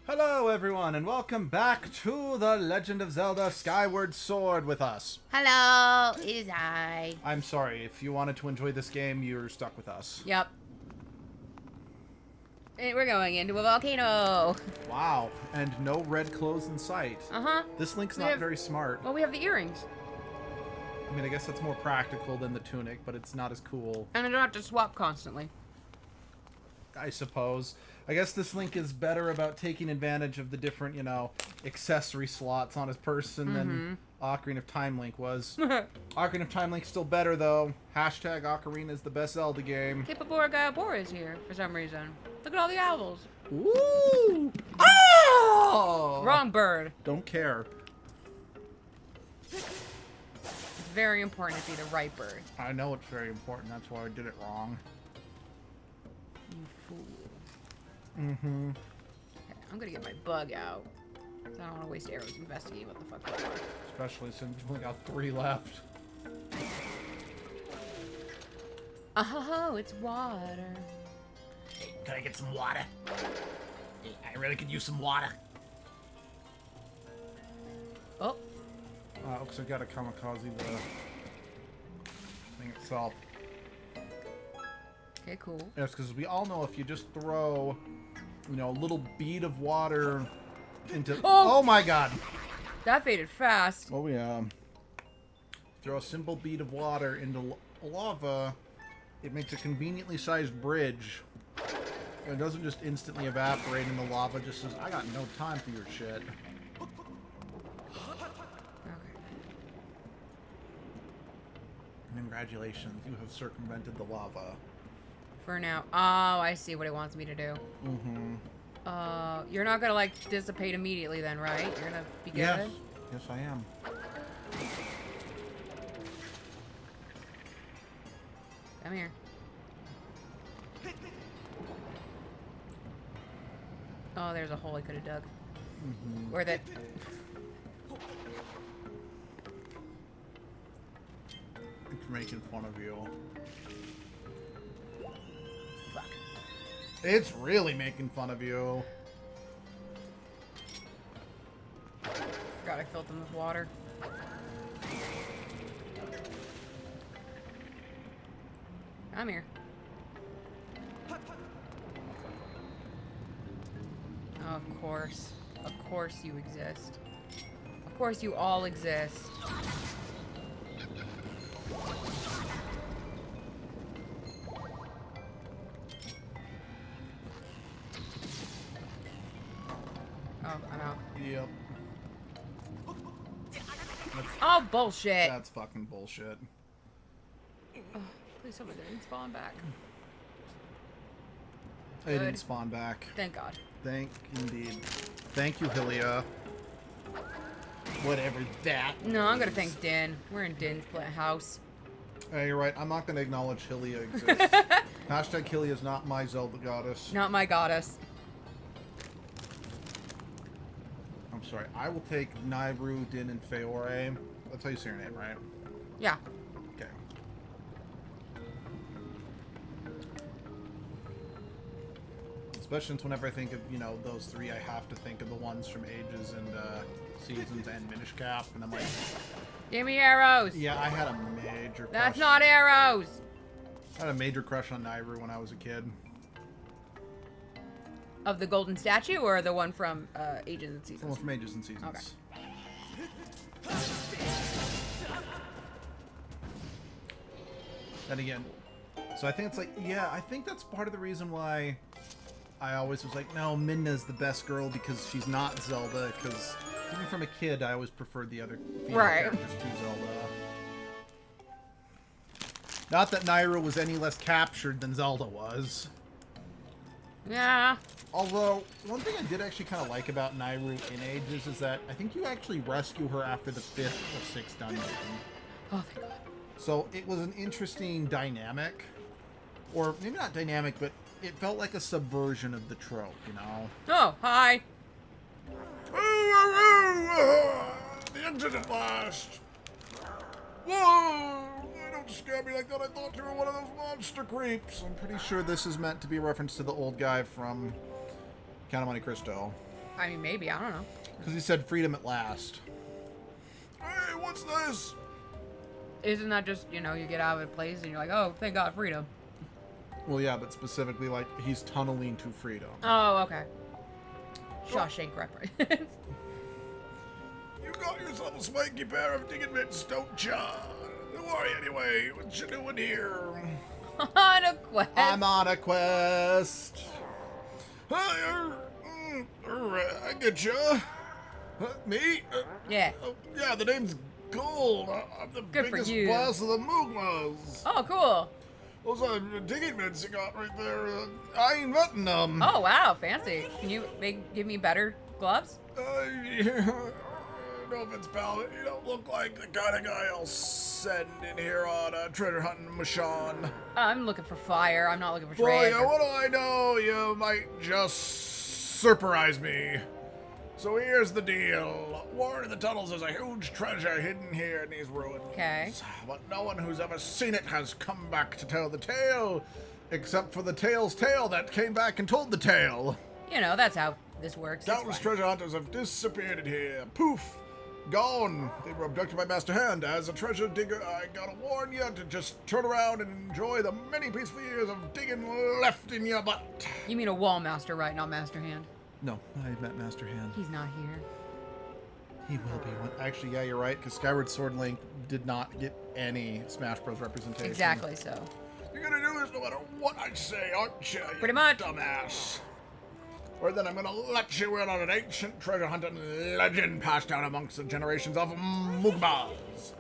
Hello everyone, and welcome back to The Legend of Zelda Skyward Sword with us. Hello, it is I. I'm sorry, if you wanted to enjoy this game, you're stuck with us. Yep. And we're going into a volcano. Wow, and no red clothes in sight. Uh-huh. This Link's not very smart. Well, we have the earrings. I mean, I guess that's more practical than the tunic, but it's not as cool. And I don't have to swap constantly. I suppose. I guess this Link is better about taking advantage of the different, accessory slots on his person than Ocarina of Time Link was. Ocarina of Time Link's still better, though. Hashtag Ocarina is the best Zelda game. Capabora Gaiabora is here for some reason. Look at all the owls. Ooh! Oh! Wrong bird. Don't care. It's very important to be the right bird. I know it's very important. That's why I did it wrong. You fool. Mm-hmm. Okay, I'm gonna get my bug out. I don't want to waste arrows investigating what the fuck they are. Especially since we've only got 3 left. Oh, it's water. Hey, can I get some water? Hey, I really could use some water. Oh. Looks like I gotta kamikaze the thing itself. Okay, cool. Yes, because we all know if you just throw, a little bead of water into... Oh my god! That faded fast. Oh yeah. Throw a simple bead of water into lava, it makes a conveniently sized bridge. It doesn't just instantly evaporate and the lava just says, I got no time for your shit. Congratulations, you have circumvented the lava. For now. Oh, I see what it wants me to do. Mm-hmm. You're not gonna, like, dissipate immediately then, right? You're gonna be good? Yes. Yes, I am. Come here. Oh, there's a hole I could have dug. Mm-hmm. Or that... It's making fun of you. Fuck. It's really making fun of you. Forgot I filled them with water. I'm here. Oh, of course. Of course you exist. Of course you all exist. Oh, I'm out. Yep. Oh, bullshit. That's fucking bullshit. Oh, please tell me they didn't spawn back. They Good. didn't spawn back. Thank God. Thank indeed. Thank you, Hylia. Whatever that No, I'm gonna thank Din. We're in Din's house. Hey, you're right. I'm not going to acknowledge Hylia exists. Hashtag Hylia is not my Zelda goddess. Not my goddess. I'm sorry. I will take Nairu, Din, and Feore. That's how you say your name, right? Yeah. Okay. Especially since whenever I think of, those 3, I have to think of the ones from Ages and Seasons and Minish Cap, and I'm like... Give me arrows. Yeah, I had a major crush. That's not arrows. I had a major crush on Nairu when I was a kid. Of the golden statue or the one from Ages and The Seasons? one from Ages and Seasons. Okay. Then again, so I think it's like, yeah, I think that's part of the reason why I always was like, no, Midna's the best girl because she's not Zelda, because even from a kid, I always preferred the other female characters to Zelda. Not that Nairu was any less captured than Zelda was. Yeah. Although, one thing I did actually kind of like about Nairu in Ages is that I think you actually rescue her after the 5th or 6th dungeon. Oh, thank God. So it was an interesting dynamic. Or maybe not dynamic, but it felt like a subversion of the trope, Oh, hi. The engine at last! Whoa! Don't scare me like that. I thought you were one of those monster creeps. I'm pretty sure this is meant to be a reference to the old guy from Count of Monte Cristo. I mean, maybe. I don't know. Because he said freedom at last. Hey, what's this? Isn't that just, you know, you get out of a place and you're like, oh, thank God, freedom. Well, yeah, but specifically, like, he's tunneling to freedom. Oh, okay. Shawshank reference. You got yourself a swanky pair of digging mitts, don't ya? Who are you anyway? What you doing here? On a quest. I'm on a quest. Hi, I get ya. Me? Yeah. Yeah, the name's Gold. I'm the Good for biggest you. boss of the Moogmas. Oh, cool. Those are digging mitts you got right there. I ain't nutting them. Oh, wow. Fancy. Can you give me better gloves? No offense, pal. You don't look like the kind of guy I'll send in here on a treasure hunting mission. I'm looking for fire. I'm not looking for Boy, treasure. what do I know? You might just surprise me. So here's the deal. Word in the tunnels is a huge treasure hidden here in these ruins. Okay. But no one who's ever seen it has come back to tell the tale. Except for the tale's tale that came back and told the tale. You know, that's how this works. It's Countless fine. treasure hunters have disappeared here. Poof! Gone. They were abducted by Master Hand. As a treasure digger, I gotta warn you to just turn around and enjoy the many peaceful years of digging left in your butt. You mean a wall master, right? Not master hand. No, I met Master Hand. He's not here. He will be one. Actually, yeah, you're right, because Skyward Sword Link did not get any Smash Bros. Representation. Exactly so. You're gonna do this no matter what I say, aren't you? Pretty much. Dumbass. Or then I'm gonna let you in on an ancient treasure hunting legend passed down amongst the generations of Moogmas.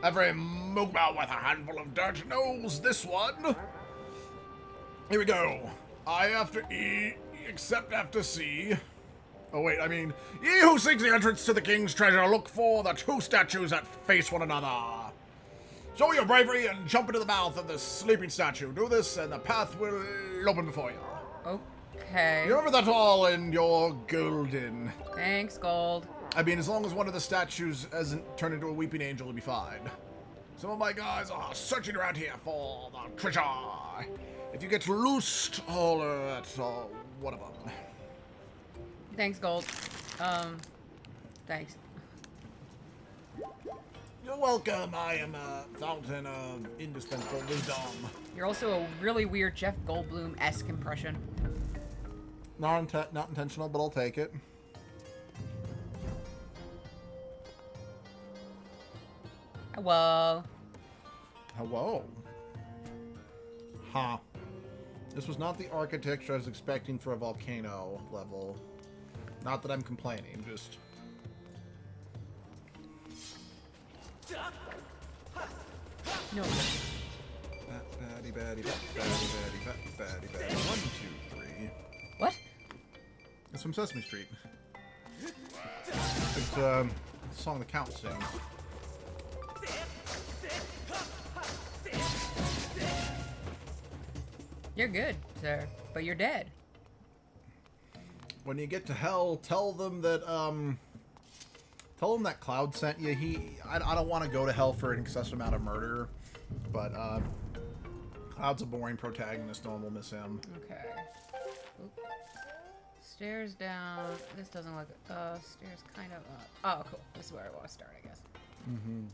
Every Moogma with a handful of dirt knows this one. Here we go. I after E, except after C. Oh wait, I mean, ye who seeks the entrance to the king's treasure, look for the two statues that face one another. Show your bravery and jump into the mouth of the sleeping statue. Do this and the path will open before you. Okay. You remember that all in your golden. Thanks, Gold. I mean, as long as one of the statues hasn't turned into a weeping angel, it'll be fine. Some of my guys are searching around here for the treasure. If you get loosed, I'll at one of them. Thanks, Gold. Thanks. You're welcome. I am a fountain of indispensable wisdom. You're also a really weird Jeff Goldblum-esque impression. Not intentional, but I'll take it. Hello. Hello. Huh. This was not the architecture I was expecting for a volcano level. Not that I'm complaining, just... No. Batty, batty, batty, batty, batty, batty. 1, 2, 3. What? It's from Sesame Street. It's a song the Count sings. You're good, sir, but you're dead. When you get to hell, tell them that Cloud sent you. I don't want to go to hell for an excessive amount of murder, but Cloud's a boring protagonist. No one will miss him. Okay. Oop. Stairs down. This doesn't look. Stairs kind of up. Oh, cool. This is where I want to start, I guess. Mm-hmm.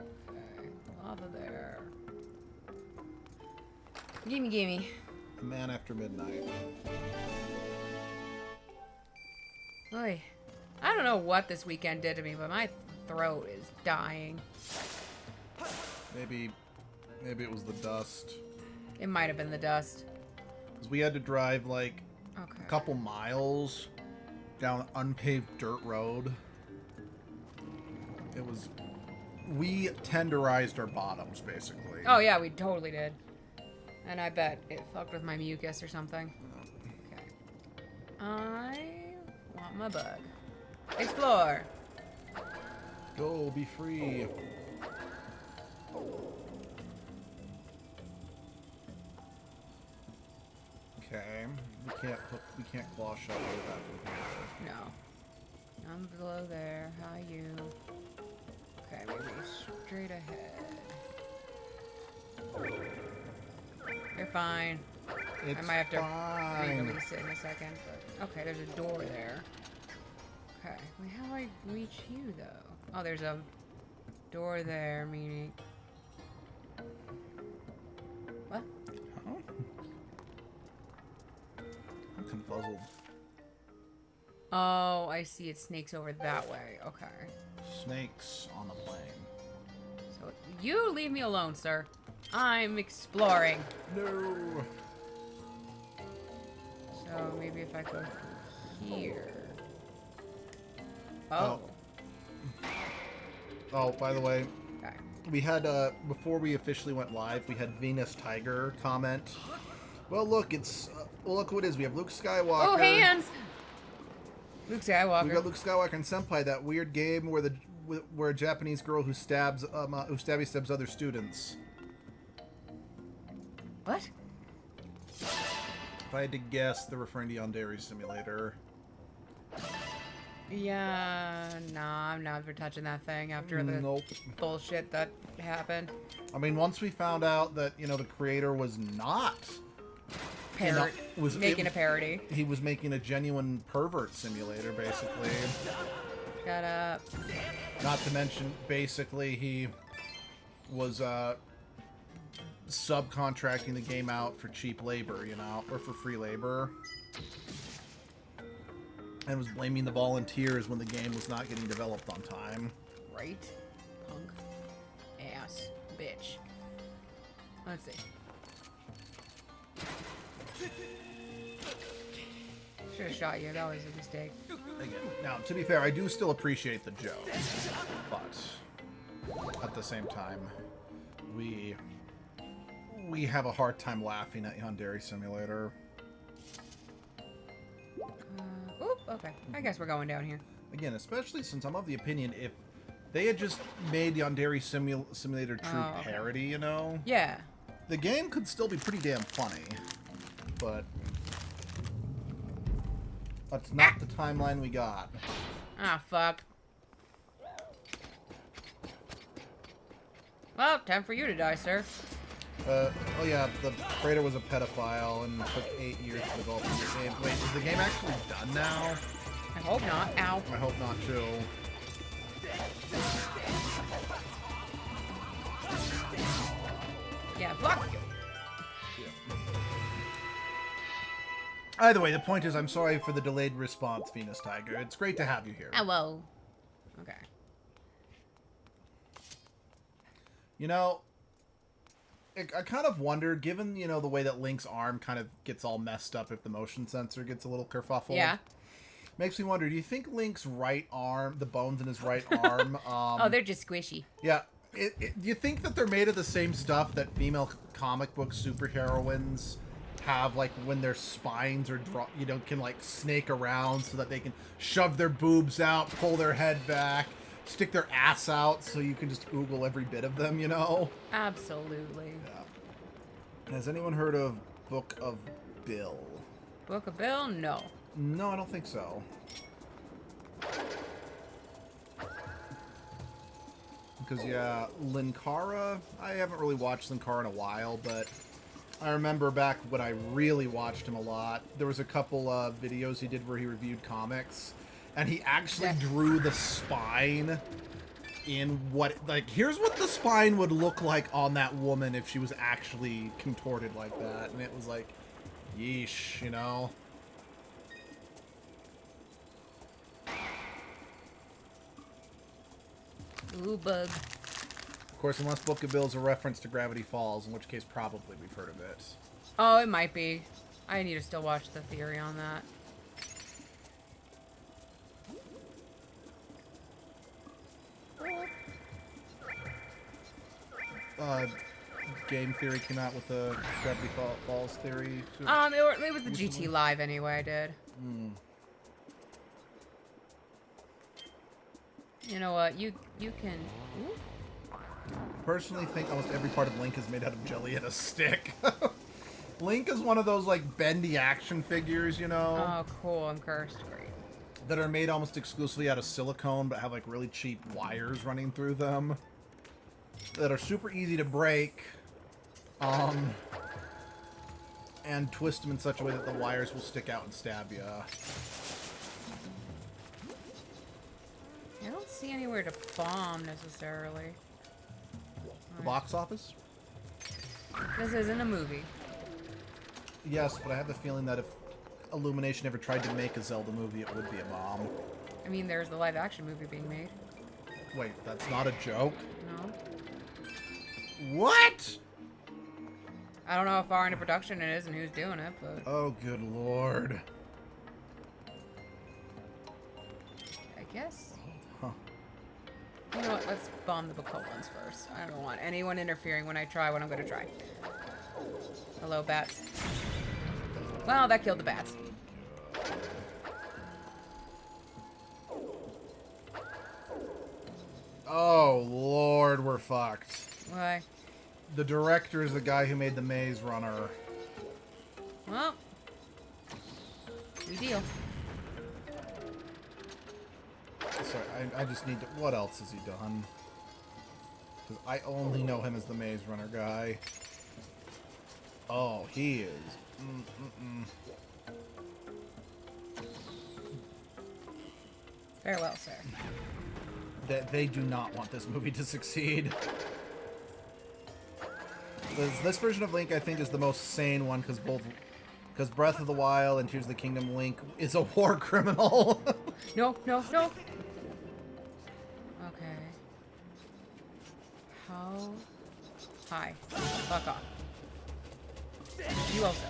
Okay. Lava there. Gimme, gimme. A man after midnight. Oy. I don't know what this weekend did to me, but my throat is dying. Maybe it was the dust. It might have been the dust. Because we had to drive like Okay. a couple miles down unpaved dirt road. It was... We tenderized our bottoms, basically. Oh yeah, we totally did. And I bet it fucked with my mucus or something. Okay. I want my bug. Explore. Go, be free. Okay, we can't claw shot that from here. No. I'm below there. How you? Okay, maybe straight ahead. You're fine. It's I might have to fine. re-release it in a second. But okay, there's a door there. Okay, wait, how do I reach you though? Oh, there's a door there, meaning. What? Huh? I'm confuzzled. Oh, I see. It snakes over that way. Okay. Snakes on a plane. So you leave me alone, sir. I'm exploring. No. So maybe if I go here. Oh. Oh, by the way, Okay. we had, before we officially went live, we had Venus Tiger comment. Well, look, it's, well, look who it is. We have Luke Skywalker. Oh, hands! Luke We Skywalker. got Luke Skywalker and Senpai, that weird game where a Japanese girl who stabs, who stabby stabs other students. What? If I had to guess, they're referring to Yandere Simulator. Yeah, nah, I'm never touching that thing after the Nope. bullshit that happened. I mean, once we found out that, you know, the creator was not Making a parody. He was making a genuine pervert simulator, basically. Shut up. Not to mention, basically, he was subcontracting the game out for cheap labor, you know, or for free labor. And was blaming the volunteers when the game was not getting developed on time. Right? Punk. Ass. Bitch. Let's see. Should have shot you. That was a mistake. Again, now, to be fair, I do still appreciate the joke. But at the same time, we have a hard time laughing at Yandere Simulator. Oop, okay. I guess we're going down here. Again, especially since I'm of the opinion if they had just made Yandere Simulator true okay. parody, you know, Yeah. the game could still be pretty damn funny. But that's not the timeline we got. Ah, fuck. Well, time for you to die, sir. Oh yeah, the creator was a pedophile and took 8 years to develop the game. Wait, is the game actually done now? I hope not. Ow. I hope not, too. Yeah, fuck you. Either way, the point is, I'm sorry for the delayed response, Venus Tiger. It's great to have you here. Hello. Okay. You know, I kind of wondered, given, you know, the way that Link's arm kind of gets all messed up if the motion sensor gets a little kerfuffled. Yeah. Makes me wonder, do you think Link's right arm, the bones in his right arm... oh, they're just squishy. Yeah. Do you think that they're made of the same stuff that female comic book superheroines have, like, when their spines are, you know, can, like, snake around so that they can shove their boobs out, pull their head back, stick their ass out so you can just oogle every bit of them, you know? Absolutely. Yeah. Has anyone heard of Book of Bill? Book of Bill? No. No, I don't think so. Because, yeah, Linkara, I haven't really watched Linkara in a while, but I remember back when I really watched him a lot, there was a couple of videos he did where he reviewed comics, and he actually drew the spine in what, like, here's what the spine would look like on that woman if she was actually contorted like that, and it was like, yeesh, you know? Ooh, bug. Of course, unless Book of Bill is a reference to Gravity Falls, in which case probably we've heard of it. Oh, it might be. I need to still watch the theory on that. Game Theory came out with a Gravity Falls theory. It was the GT Live anyway, I did. You know what? You can... Ooh. Personally think almost every part of Link is made out of jelly and a stick. Link is one of those, like, bendy action figures, you know? Oh, cool. I'm cursed. Great. That are made almost exclusively out of silicone, but have, like, really cheap wires running through them. That are super easy to break. and twist them in such a way that the wires will stick out and stab you. I don't see anywhere to bomb necessarily. The box office? This isn't a movie. Yes, but I have the feeling that if Illumination ever tried to make a Zelda movie, it would be a bomb. I mean, there's the live action movie being made. Wait, that's not a joke? No. What? I don't know how far into production it is and who's doing it, but... Oh, good lord. I guess. Huh. You know what? Let's bomb the Bacolans first. I don't want anyone interfering when I try what I'm going to try. Hello, bats. Well, that killed the bats. Oh, lord, we're fucked. Why? The director is the guy who made the Maze Runner. Well, we deal. Sorry, I just need to... What else has he done? Because I only know him as the Maze Runner guy. Oh, he is. Farewell, sir. They do not want this movie to succeed. This version of Link, I think, is the most sane one because Breath of the Wild and Tears of the Kingdom Link is a war criminal. No, no, no. Okay. How high? Fuck off. You also.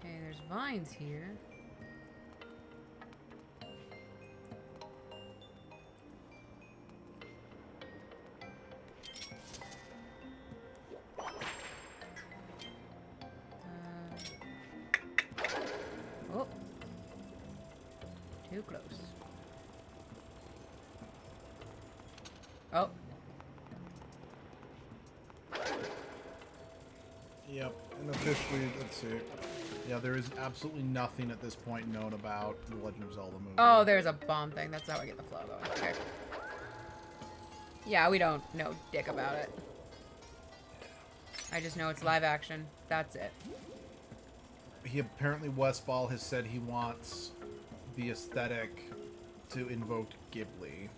Okay, there's vines here. Oh. Too close. Oh. Yep, and officially, let's see. Yeah, there is absolutely nothing at this point known about the Legend of Zelda movie. Oh, there's a bomb thing. That's how I get the flow going. Okay. Yeah, we don't know dick about it. I just know it's live action. That's it. Wes Ball has said he wants the aesthetic to invoke Ghibli.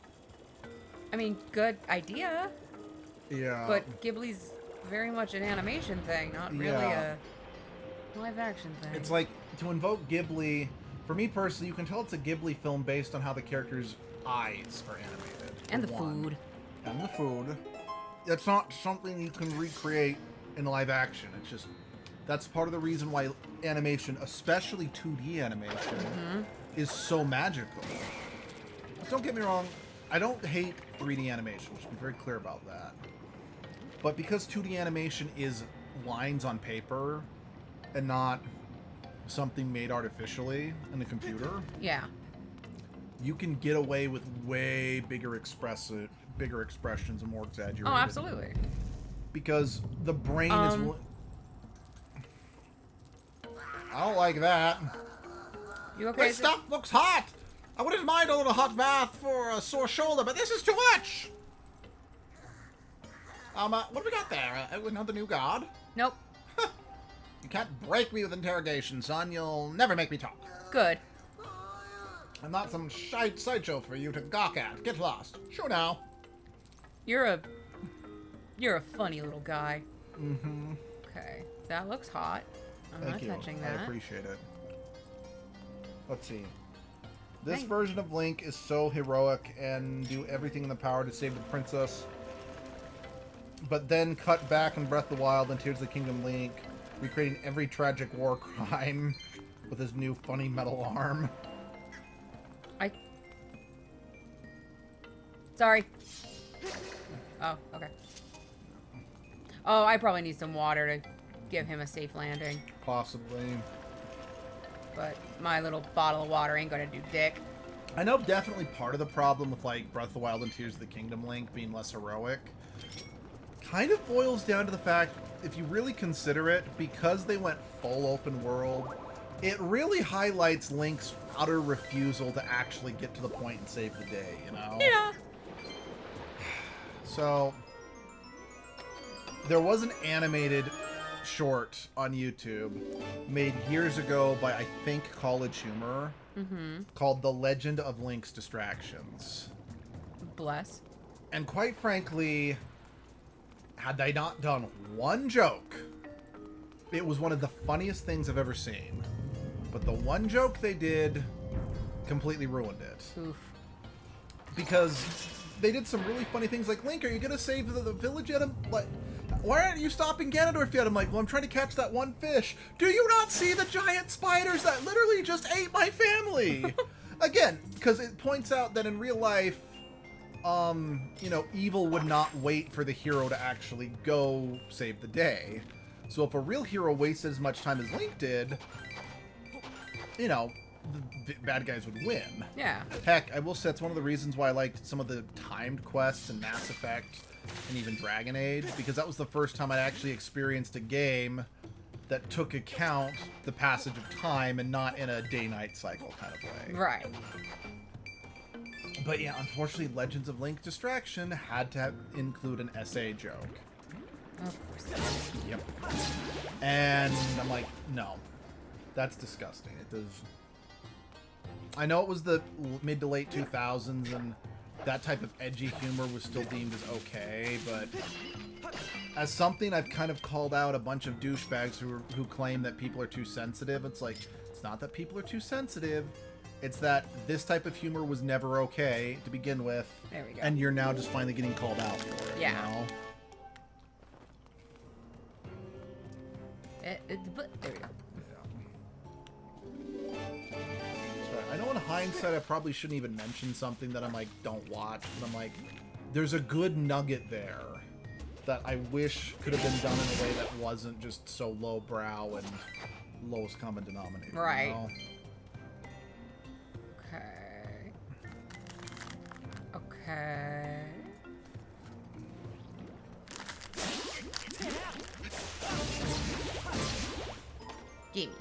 I mean, good idea. Yeah. But Ghibli's very much an animation thing, not really a live action thing. It's like, to invoke Ghibli, for me personally, you can tell it's a Ghibli film based on how the characters' eyes are animated. And the food. And the food. It's not something you can recreate in live action. It's just, that's part of the reason why animation, especially 2D animation, is so magical. Just don't get me wrong, I don't hate 3D animation, let's be very clear about that. But because 2D animation is lines on paper and not something made artificially in the computer, yeah, you can get away with way bigger expressions and more exaggerated. Oh, absolutely. Because the brain is... I don't like that. You okay? This stuff looks hot! I wouldn't mind a little hot bath for a sore shoulder, but this is too much! What do we got there? Another new god? Nope. You can't break me with interrogation, son. You'll never make me talk. Good. I'm not some shite sideshow for you to gawk at. Get lost. Sure now. You're a funny little guy. Mm-hmm. Okay. That looks hot. I'm not touching that. I appreciate it. Let's see. This version of Link is so heroic and do everything in the power to save the princess. But then cut back in Breath of the Wild and Tears of the Kingdom Link, recreating every tragic war crime with his new funny metal arm. Sorry. Oh, okay. Oh, I probably need some water to give him a safe landing. Possibly. But my little bottle of water ain't gonna do dick. I know definitely part of the problem with, like, Breath of the Wild and Tears of the Kingdom Link being less heroic kind of boils down to the fact, if you really consider it, because they went full open world, it really highlights Link's utter refusal to actually get to the point and save the day, you know? Yeah. So, there was an animated short on YouTube made years ago by, I think, College Humor, called The Legend of Link's Distractions. Bless. And quite frankly, had they not done one joke, it was one of the funniest things I've ever seen. But the one joke they did completely ruined it. Oof. Because they did some really funny things like, Link, are you going to save the village yet? Like, why aren't you stopping Ganondorf yet? I'm like, well, I'm trying to catch that one fish. Do you not see the giant spiders that literally just ate my family? Again, because it points out that in real life, you know, evil would not wait for the hero to actually go save the day. So if a real hero wasted as much time as Link did, you know, the bad guys would win. Yeah. Heck, I will say it's one of the reasons why I liked some of the timed quests in Mass Effect and even Dragon Age, because that was the first time I actually experienced a game that took account the passage of time and not in a day-night cycle kind of way. Right. But yeah, unfortunately, Legends of Link Distraction had to include an SA joke. Of course. Yep. And I'm like, no. That's disgusting. It does... I know it was the mid to late 2000s, and that type of edgy humor was still deemed as okay, but as something I've kind of called out a bunch of douchebags who claim that people are too sensitive, it's like, it's not that people are too sensitive, it's that this type of humor was never okay to begin with. There we go. And you're now just finally getting called out for it. Yeah. You know? But there we go. I know in hindsight I probably shouldn't even mention something that I'm like, don't watch, but I'm like, there's a good nugget there that I wish could have been done in a way that wasn't just so lowbrow and lowest common denominator. Right. You know? Okay. Gimme.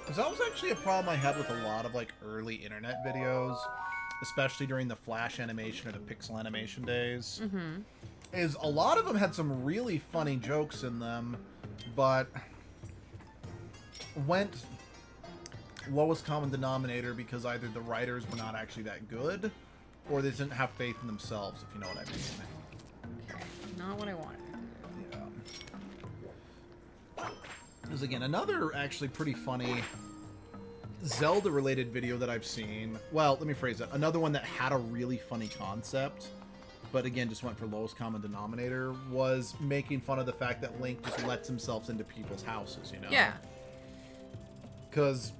Because that was actually a problem I had with a lot of like early internet videos, especially during the Flash animation or the pixel animation days. Is a lot of them had some really funny jokes in them, but went lowest common denominator because either the writers were not actually that good, or they didn't have faith in themselves, if you know what I mean. Okay. Not what I wanted. Because again, another actually pretty funny Zelda-related video that I've seen. Well, let me phrase that. Another one that had a really funny concept, but again, just went for lowest common denominator, was making fun of the fact that Link just lets himself into people's houses, you know? Yeah. Because,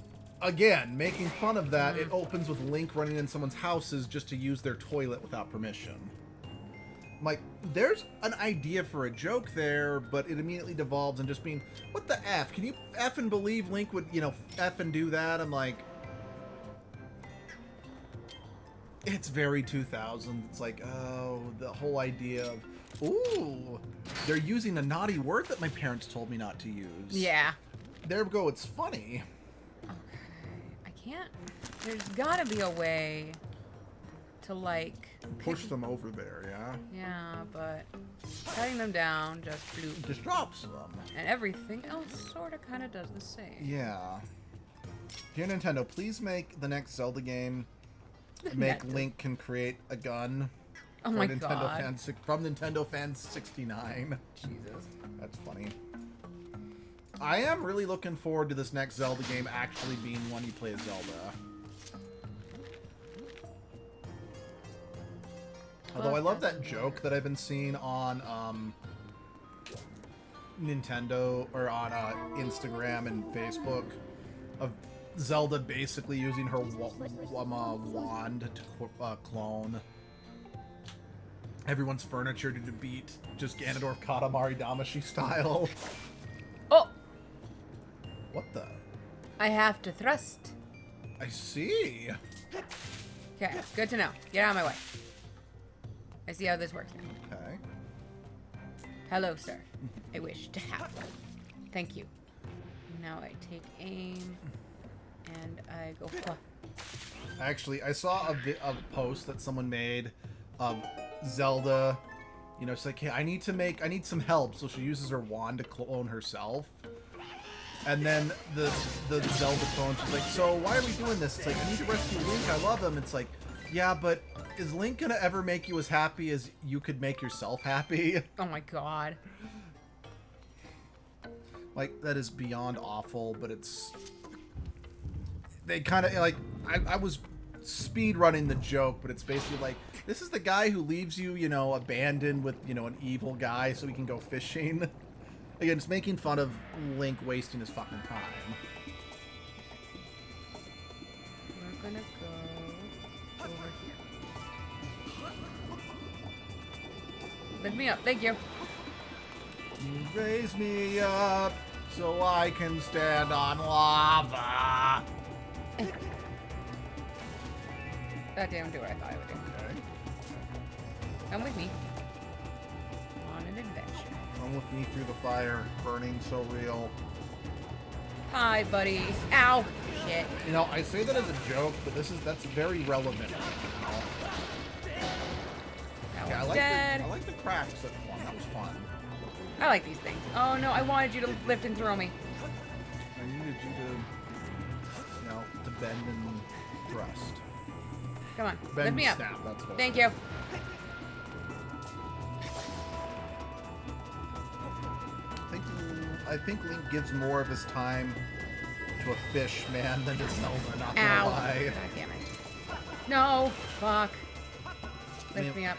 again, making fun of that, it opens with Link running in someone's houses just to use their toilet without permission. I'm like, there's an idea for a joke there, but it immediately devolves into just being, what the F? Can you effing believe Link would, you know, effing do that? I'm like, it's very 2000. It's like, oh, the whole idea of, ooh, they're using a naughty word that my parents told me not to use. Yeah. There we go, it's funny. Okay. I can't. There's gotta be a way to, like... Push them over there, yeah? Yeah, but cutting them down just bloop. Just drops them. And everything else sort of kind of does the same. Yeah. Dear Nintendo, please make the next Zelda game make Link can create a gun. Oh for my Nintendo god. Fans, from Nintendo Fans 69. Jesus. That's funny. I am really looking forward to this next Zelda game actually being one you play as Zelda. Although I love that joke that I've been seeing on Nintendo, or on Instagram and Facebook, of Zelda basically using her wand to clone everyone's furniture to beat just Ganondorf Katamari Damacy style. Oh! What the? I have to thrust. I see. Okay, good to know. Get out of my way. I see how this works now. Okay. Hello, sir. I wish to have one. Thank you. Now I take aim, and I go... Actually, I saw a post that someone made of Zelda You know, she's like, hey, I need some help. So she uses her wand to clone herself. And then the Zelda clone, she's like, so why are we doing this? It's like, I need to rescue Link. I love him. It's like, yeah, but is Link gonna ever make you as happy as you could make yourself happy? Oh my god. Like, that is beyond awful, but it's... They kind of, like, I was speed running the joke, but it's basically like, this is the guy who leaves you, you know, abandoned with, you know, an evil guy so he can go fishing. Again, it's making fun of Link wasting his fucking time. We're gonna go over here. Lift me up, thank you. You raise me up so I can stand on lava. That didn't do what I thought it would do. Okay. Come with me. On an adventure. Come with me through the fire, burning so real. Hi, buddy. Ow! Shit. You know, I say that as a joke, but that's very relevant right now. That Yeah, one's dead. I like the cracks at one. That was fun. I like these things. Oh no, I wanted you to lift and throw me. I needed you to, you know, to bend and thrust. Come on, Bend lift and me up. snap, that's what Thank you. I think Link gives more of his time to a fish man than to Zelda, not gonna Ow. lie. God damn it. No, fuck. Lift Yeah. me up.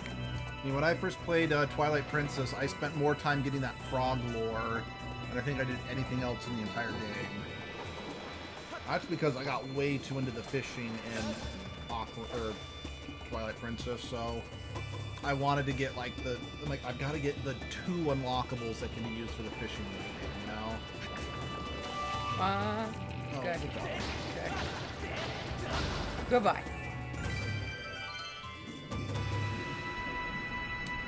I mean, when I first played Twilight Princess, I spent more time getting that frog lore than I think I did anything else in the entire game. That's because I got way too into the fishing in Twilight Princess, so I wanted to get like I've got to get the 2 unlockables that can be used for the fishing game, you know? Oh, good. Good job. Good. Goodbye.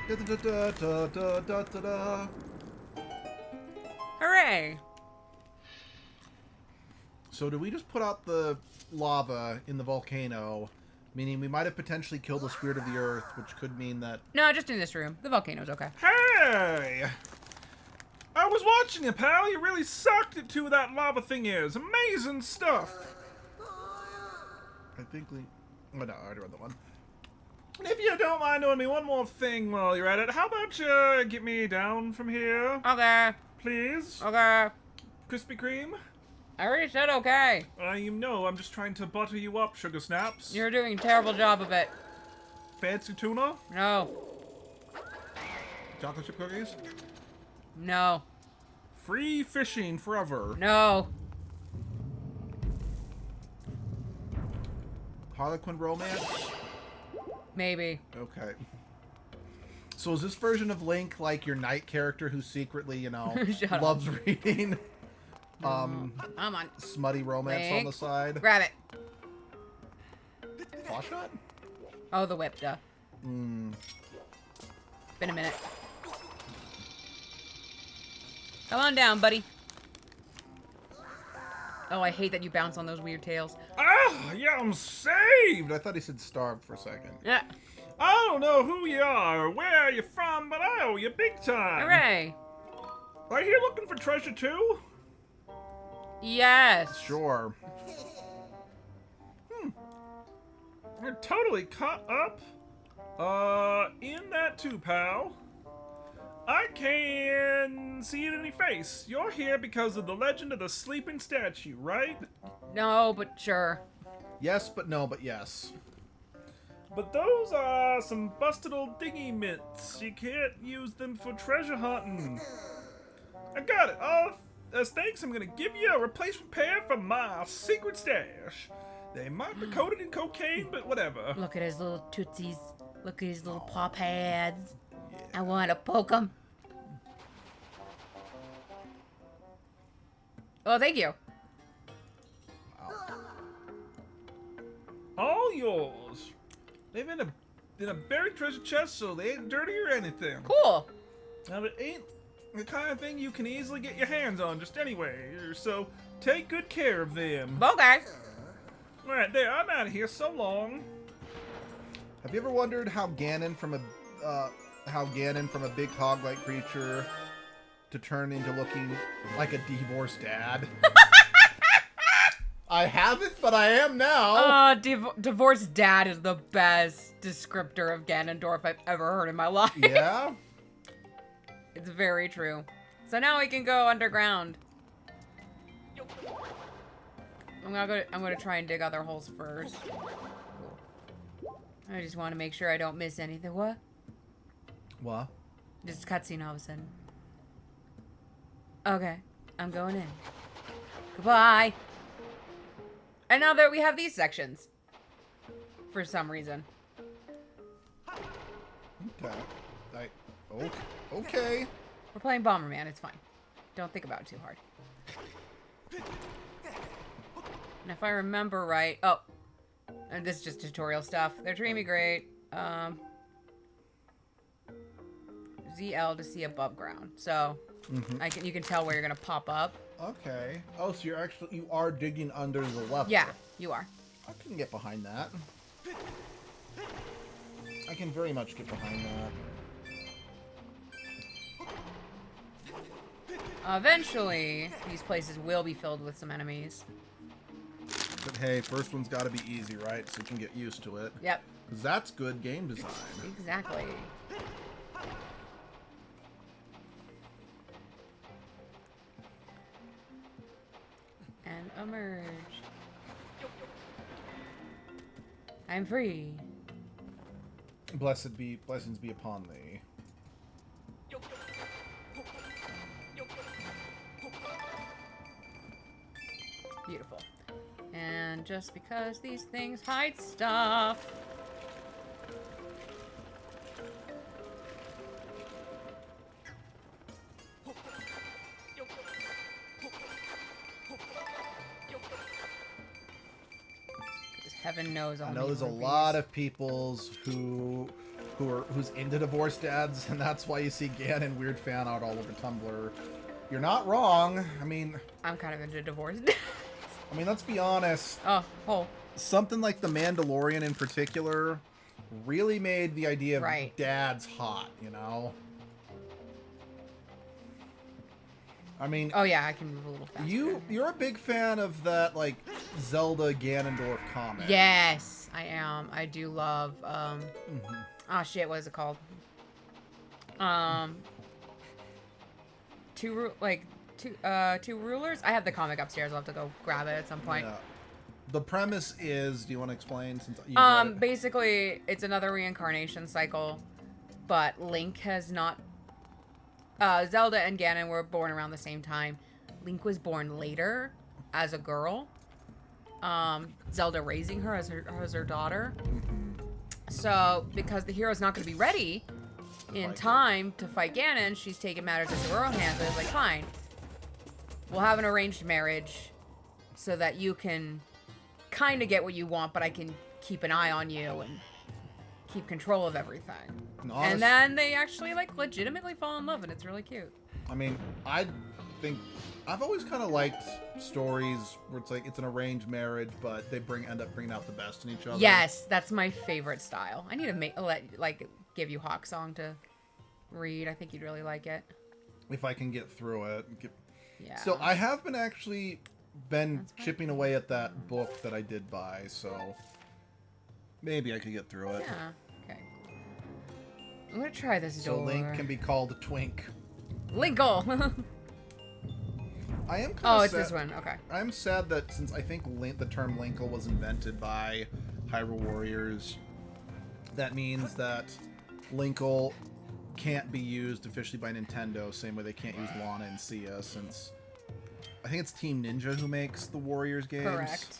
Da, da, da, da, da, da, da, da. Hooray! So do we just put out the lava in the volcano, meaning we might have potentially killed the spirit of the earth, which could mean that... No, just in this room. The volcano's okay. Hey! I was watching you, pal. You really sucked at 2 of that lava thing is. Amazing stuff. I think we... Oh, no, I already read the one. And if you don't mind doing me one more thing while you're at it, how about you get me down from here? Okay. Please? Okay. Krispy Kreme? I already said okay. You know, I'm just trying to butter you up, Sugar Snaps. You're doing a terrible job of it. Fancy tuna? No. Chocolate chip cookies? No. Free fishing forever. No. Harlequin romance? Maybe. Okay. So is this version of Link like your knight character who secretly, you know, Shut up. loves reading Come on. smutty romance on Link. the side? Grab it. Claw shot? Oh, the whip, duh. Hmm. Been a minute. Come on down, buddy. Oh, I hate that you bounce on those weird tails. Ah, yeah, I'm saved. I thought he said starved for a second. Yeah. I don't know who you are or where you're from, but I owe you big time. Hooray. Are you here looking for treasure too? Yes. Sure. You're totally caught up. In that too, pal. I can see it in your face. You're here because of the legend of the sleeping statue, right? No, but sure. Yes, but no, but yes. But those are some busted old dinghy mitts. You can't use them for treasure hunting. I got it. As thanks, I'm gonna give you a replacement pair from my secret stash. They might be coated in cocaine, but whatever. Look at his little tootsies. Look at his little paw pads. I want to poke him. Oh, thank you. All yours. They've in a buried treasure chest, so they ain't dirty or anything. Cool. Now, it ain't the kind of thing you can easily get your hands on just anyway, so take good care of them. Okay. Alright, there, I'm out of here. So long. Have you ever wondered how Ganon from how Ganon from a big hog-like creature to turn into looking like a divorced dad. I haven't, but I am now. Divorced dad is the best descriptor of Ganondorf I've ever heard in my life. Yeah? It's very true. So now we can go underground. I'm gonna try and dig other holes first. Cool. I just want to make sure I don't miss anything. What? What? Just a cutscene all of a sudden. Okay, I'm going in. Goodbye. And now that we have these sections, for some reason. Okay. Okay. We're playing Bomberman. It's fine. Don't think about it too hard. And if I remember right, oh, and this is just tutorial stuff. They're treating me great. ZL to see above ground. So you can tell where you're gonna pop up. Okay. Oh, so you are digging under the level. Yeah, you are. I can get behind that. I can very much get behind that. Eventually, these places will be filled with some enemies. But hey, first one's got to be easy, right? So you can get used to it. Yep. Because that's good game design. Exactly. And emerge. I'm free. Blessings be upon thee. Beautiful. And just because these things hide stuff. Because heaven knows I know there's a lot of peoples who's into divorced dads, and that's why you see Ganon weird fan art all over Tumblr. You're not wrong. I mean, I'm kind of into divorce. I mean, let's be honest. Oh. Something like The Mandalorian in particular really made the idea of Right. dads hot, you know? I mean... Oh yeah, I can move a little faster. You're a big fan of that, like, Zelda Ganondorf comic. Yes, I am. I do love, oh shit, what is it called? Two rulers? I have the comic upstairs. I'll have to go grab it at some point. Yeah. The premise is, do you want to explain? Since you read it? Basically, it's another reincarnation cycle, but Link has not... Zelda and Ganon were born around the same time. Link was born later as a girl. Zelda raising her as her daughter. So, because the hero's not going to be ready in time to fight Ganon, she's taken matters into her own hands. And it's like, fine, we'll have an arranged marriage so that you can kind of get what you want, but I can keep an eye on you and keep control of everything. And then they actually, like, legitimately fall in love, and it's really cute. I mean, I think I've always kind of liked stories where it's like it's an arranged marriage, but they end up bringing out the best in each other. Yes, that's my favorite style. I need to give you Hawk Song to read. I think you'd really like it. If I can get through it. Yeah. So I have been chipping away at that book that I did buy, so maybe I could get through it. Yeah. Okay. I'm gonna try this door. So Link can be called a twink. Linkle. I am kind of Oh, it's sad. this one. Okay. I'm sad that since I think the term Linkle was invented by Hyrule Warriors, that means that Linkle can't be used officially by Nintendo, same way they can't use Lana and Sia, since I think it's Team Ninja who makes the Warriors games. Correct.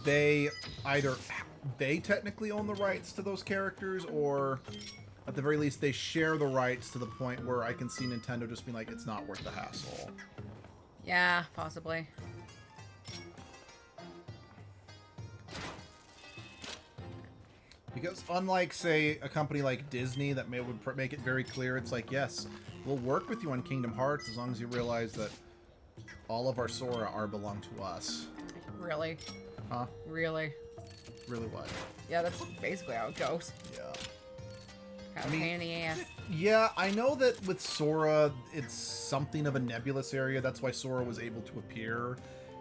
They technically own the rights to those characters, or at the very least they share the rights to the point where I can see Nintendo just being like, it's not worth the hassle. Yeah, possibly. Because unlike, say, a company like Disney that would make it very clear, it's like, yes, we'll work with you on Kingdom Hearts as long as you realize that all of our Sora belong to us. Really? Huh? Really? Really what? Yeah, that's basically how it goes. Yeah. Kind of a pain in the ass. Yeah, I know that with Sora, it's something of a nebulous area. That's why Sora was able to appear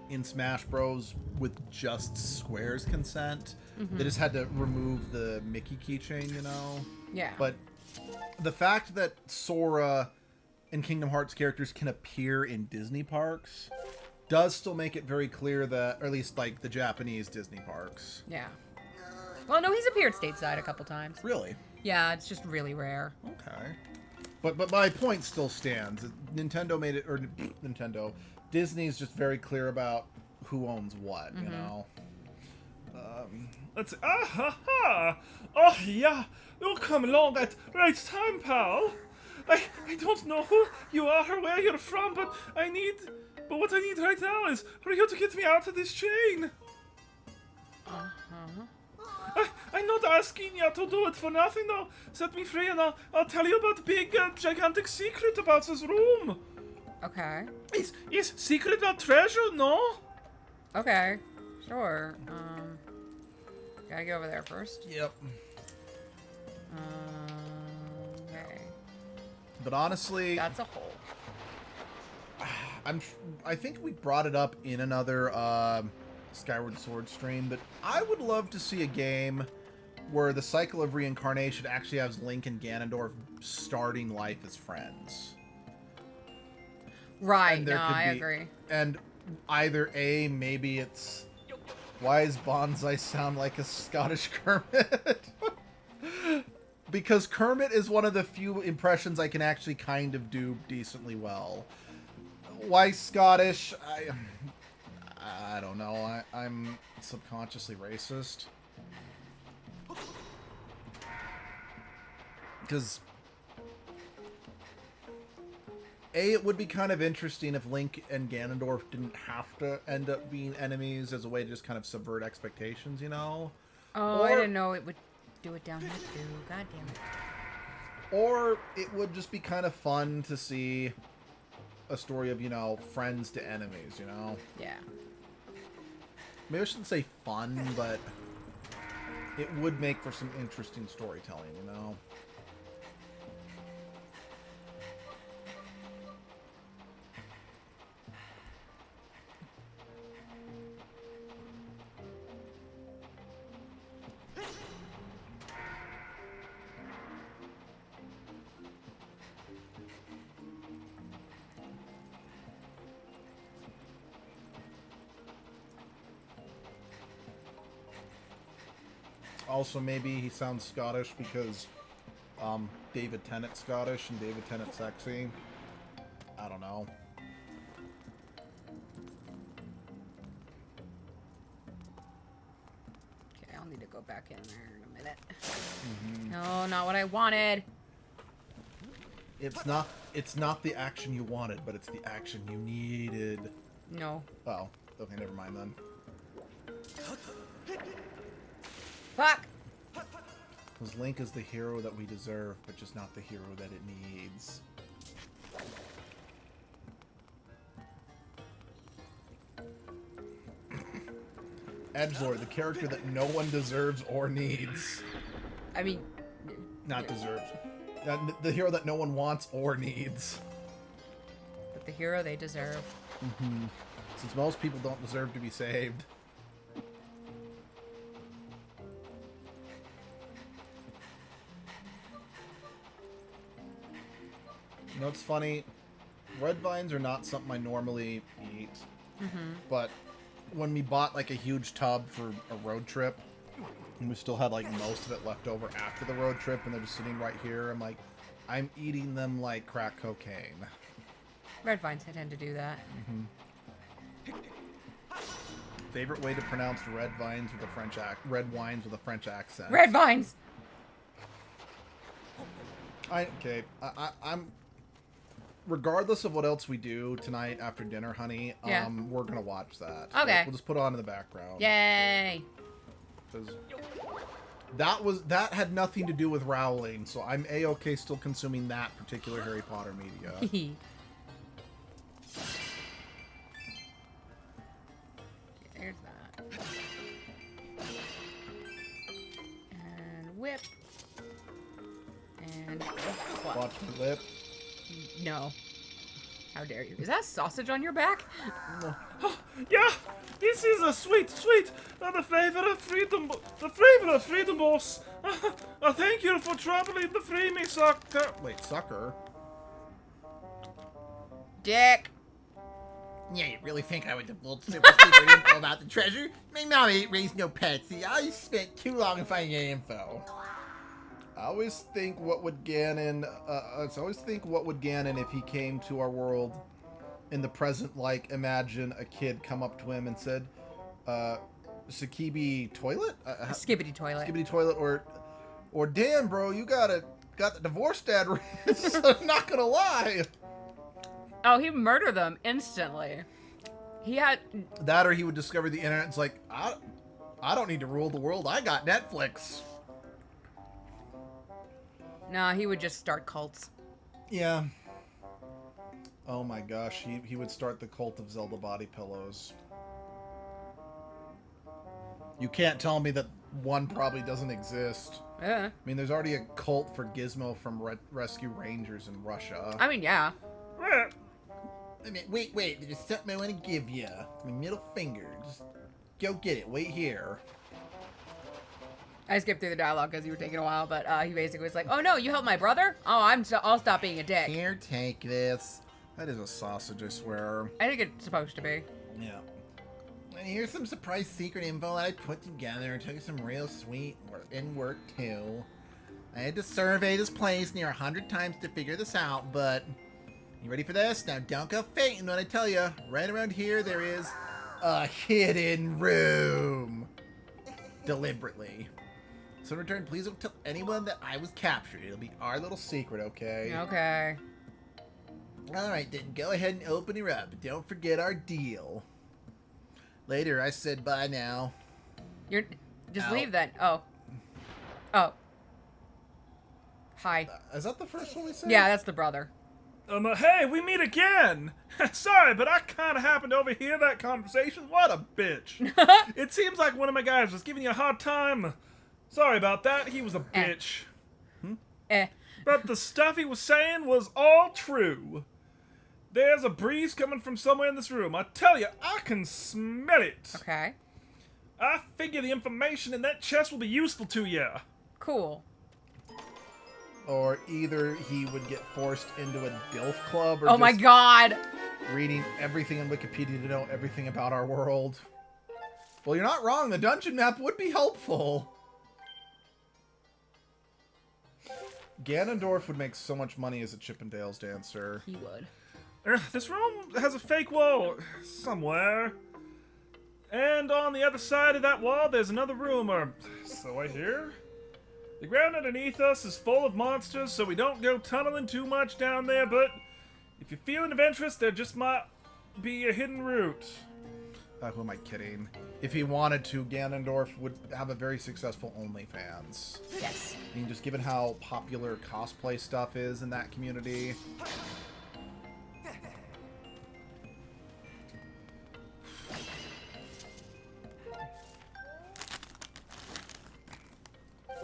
in Smash Bros. With just Square's consent. They just had to remove the Mickey keychain, you know? Yeah. But the fact that Sora and Kingdom Hearts characters can appear in Disney parks does still make it very clear that, or at least like the Japanese Disney parks. Yeah. Well, no, he's appeared stateside a couple times. Really? Yeah, it's just really rare. Okay. But my point still stands. Nintendo made it, or Nintendo, Disney's just very clear about who owns what, you know? Let's see. Ah ha ha! Oh yeah, you'll come along at right time, pal. I don't know who you are or where you're from, but what I need right now is for you to get me out of this chain. I'm not asking you to do it for nothing, though. Set me free and I'll tell you about the big, gigantic secret about this room. Okay. Is secret not treasure, no? Okay. Sure. Gotta go over there first. Yep. Okay. But honestly, That's a hole. I think we brought it up in another Skyward Sword stream, but I would love to see a game where the cycle of reincarnation actually has Link and Ganondorf starting life as friends. Right. And there No, could I be- agree. And either A, maybe it's... Why does Bonsai sound like a Scottish Kermit? Because Kermit is one of the few impressions I can actually kind of do decently well. Why Scottish? I don't know. I'm subconsciously racist. Because... A, it would be kind of interesting if Link and Ganondorf didn't have to end up being enemies as a way to just kind of subvert expectations, you know? Oh, I didn't know it would do it down here too. God damn it. Or it would just be kind of fun to see a story of, you know, friends to enemies, you know? Yeah. Maybe I shouldn't say fun, but it would make for some interesting storytelling, you know? Also, maybe he sounds Scottish because David Tennant's Scottish and David Tennant's sexy. I don't know. Okay, I'll need to go back in there in a minute. No, not what I wanted. It's not the action you wanted, but it's the action you needed. No. Oh, okay, never mind then. Fuck! Because Link is the hero that we deserve, but just not the hero that it needs. Edgelord, the character that no one deserves or needs. I mean, Not deserves. The hero that no one wants or needs. but the hero they deserve. Since most people don't deserve to be saved. You know what's funny? Red vines are not something I normally eat. But when we bought like a huge tub for a road trip, and we still had like most of it left over after the road trip, and they're just sitting right here, I'm like, I'm eating them like crack cocaine. Red vines tend to do that. Favorite way to pronounce red vines with a French red wines with a French accent. Red vines! I'm regardless of what else we do tonight after dinner, honey, Yeah. we're gonna watch that. Okay. We'll just put it on in the background. Yay! 'Cause that had nothing to do with Rowling, so I'm a-okay still consuming that particular Harry Potter media. There's that. And whip. And And Watch my lip. no. How dare you? Is that sausage on your back? Yeah, this is a sweet, the flavor of freedom, boss. Thank you for troubling the free me, sucker. Wait, sucker? Dick. Yeah, you really think I would divulge super secret info about the treasure? My mom ain't raised no pets. See, I spent too long in finding the info. I always think what would Ganon if he came to our world in the present, like, imagine a kid come up to him and said, Sakibi toilet? Skibbity toilet. Skibbity toilet, or damn, bro, you got the divorce dad raised. I'm not gonna lie. Oh, he'd murder them instantly. He had... That or he would discover the internet and it's like, I don't need to rule the world. I got Netflix. Nah, he would just start cults. Yeah. Oh my gosh, he would start the cult of Zelda body pillows. You can't tell me that one probably doesn't exist. Yeah. I mean, there's already a cult for Gizmo from Rescue Rangers in Russia. I mean, yeah. I mean, wait, there's something I want to give you. My middle finger. Just go get it. Wait here. I skipped through the dialogue because you were taking a while, but he basically was like, "Oh no, you helped my brother? Oh, I'll stop being a dick." Here, take this. That is a sausage, I swear. I think it's supposed to be. Yeah. And here's some surprise secret info that I put together. It took some real sweet work too. I had to survey this place near 100 times to figure this out, but you ready for this? Now don't go fainting when I tell you. Right around here there is a hidden room. Deliberately. So in return, please don't tell anyone that I was captured. It'll be our little secret, okay? Okay. Alright then, go ahead and open her up. But don't forget our deal. Later, I said bye now. You're... Just Ow. leave then. Oh. Oh. Hi. Is that the first one we said? Yeah, that's the brother. Hey, we meet again! Sorry, but I kinda happened to overhear that conversation. What a bitch. It seems like one of my guys was giving you a hard time. Sorry about that, he was a bitch. But the stuff he was saying was all true. There's a breeze coming from somewhere in this room. I tell you, I can smell it. Okay. I figure the information in that chest will be useful to you. Cool. Or either he would get forced into a DILF club or Oh my just god! reading everything in Wikipedia to know everything about our world. Well, you're not wrong. The dungeon map would be helpful. Ganondorf would make so much money as a Chippendales dancer. He would. This room has a fake wall somewhere. And on the other side of that wall, there's another room, or so I hear. The ground underneath us is full of monsters, so we don't go tunneling too much down there, but if you're feeling adventurous, there just might be a hidden route. Who am I kidding? If he wanted to, Ganondorf would have a very successful OnlyFans. Yes. I mean, just given how popular cosplay stuff is in that community.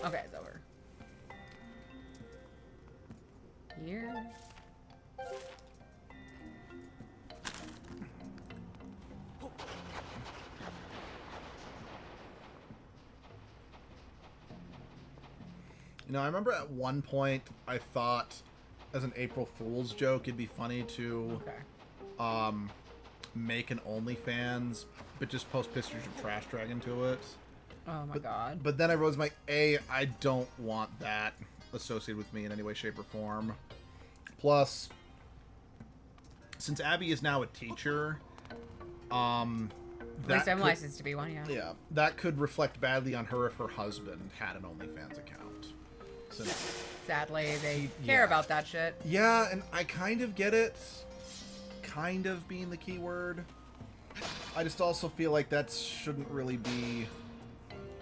Okay, it's over. Here. You know, I remember at one point I thought, as an April Fool's joke, it'd be funny to Okay. make an OnlyFans, but just post pictures of Trash Dragon to it. Oh my god. But then I was like, I don't want that associated with me in any way, shape, or form. Plus, since Abby is now a teacher, At least I'm licensed to be one, yeah. Yeah, that could reflect badly on her if her husband had an OnlyFans account. Since, Sadly, they care about that shit. yeah, and I kind of get it. Kind of being the key word. I just also feel like that shouldn't really be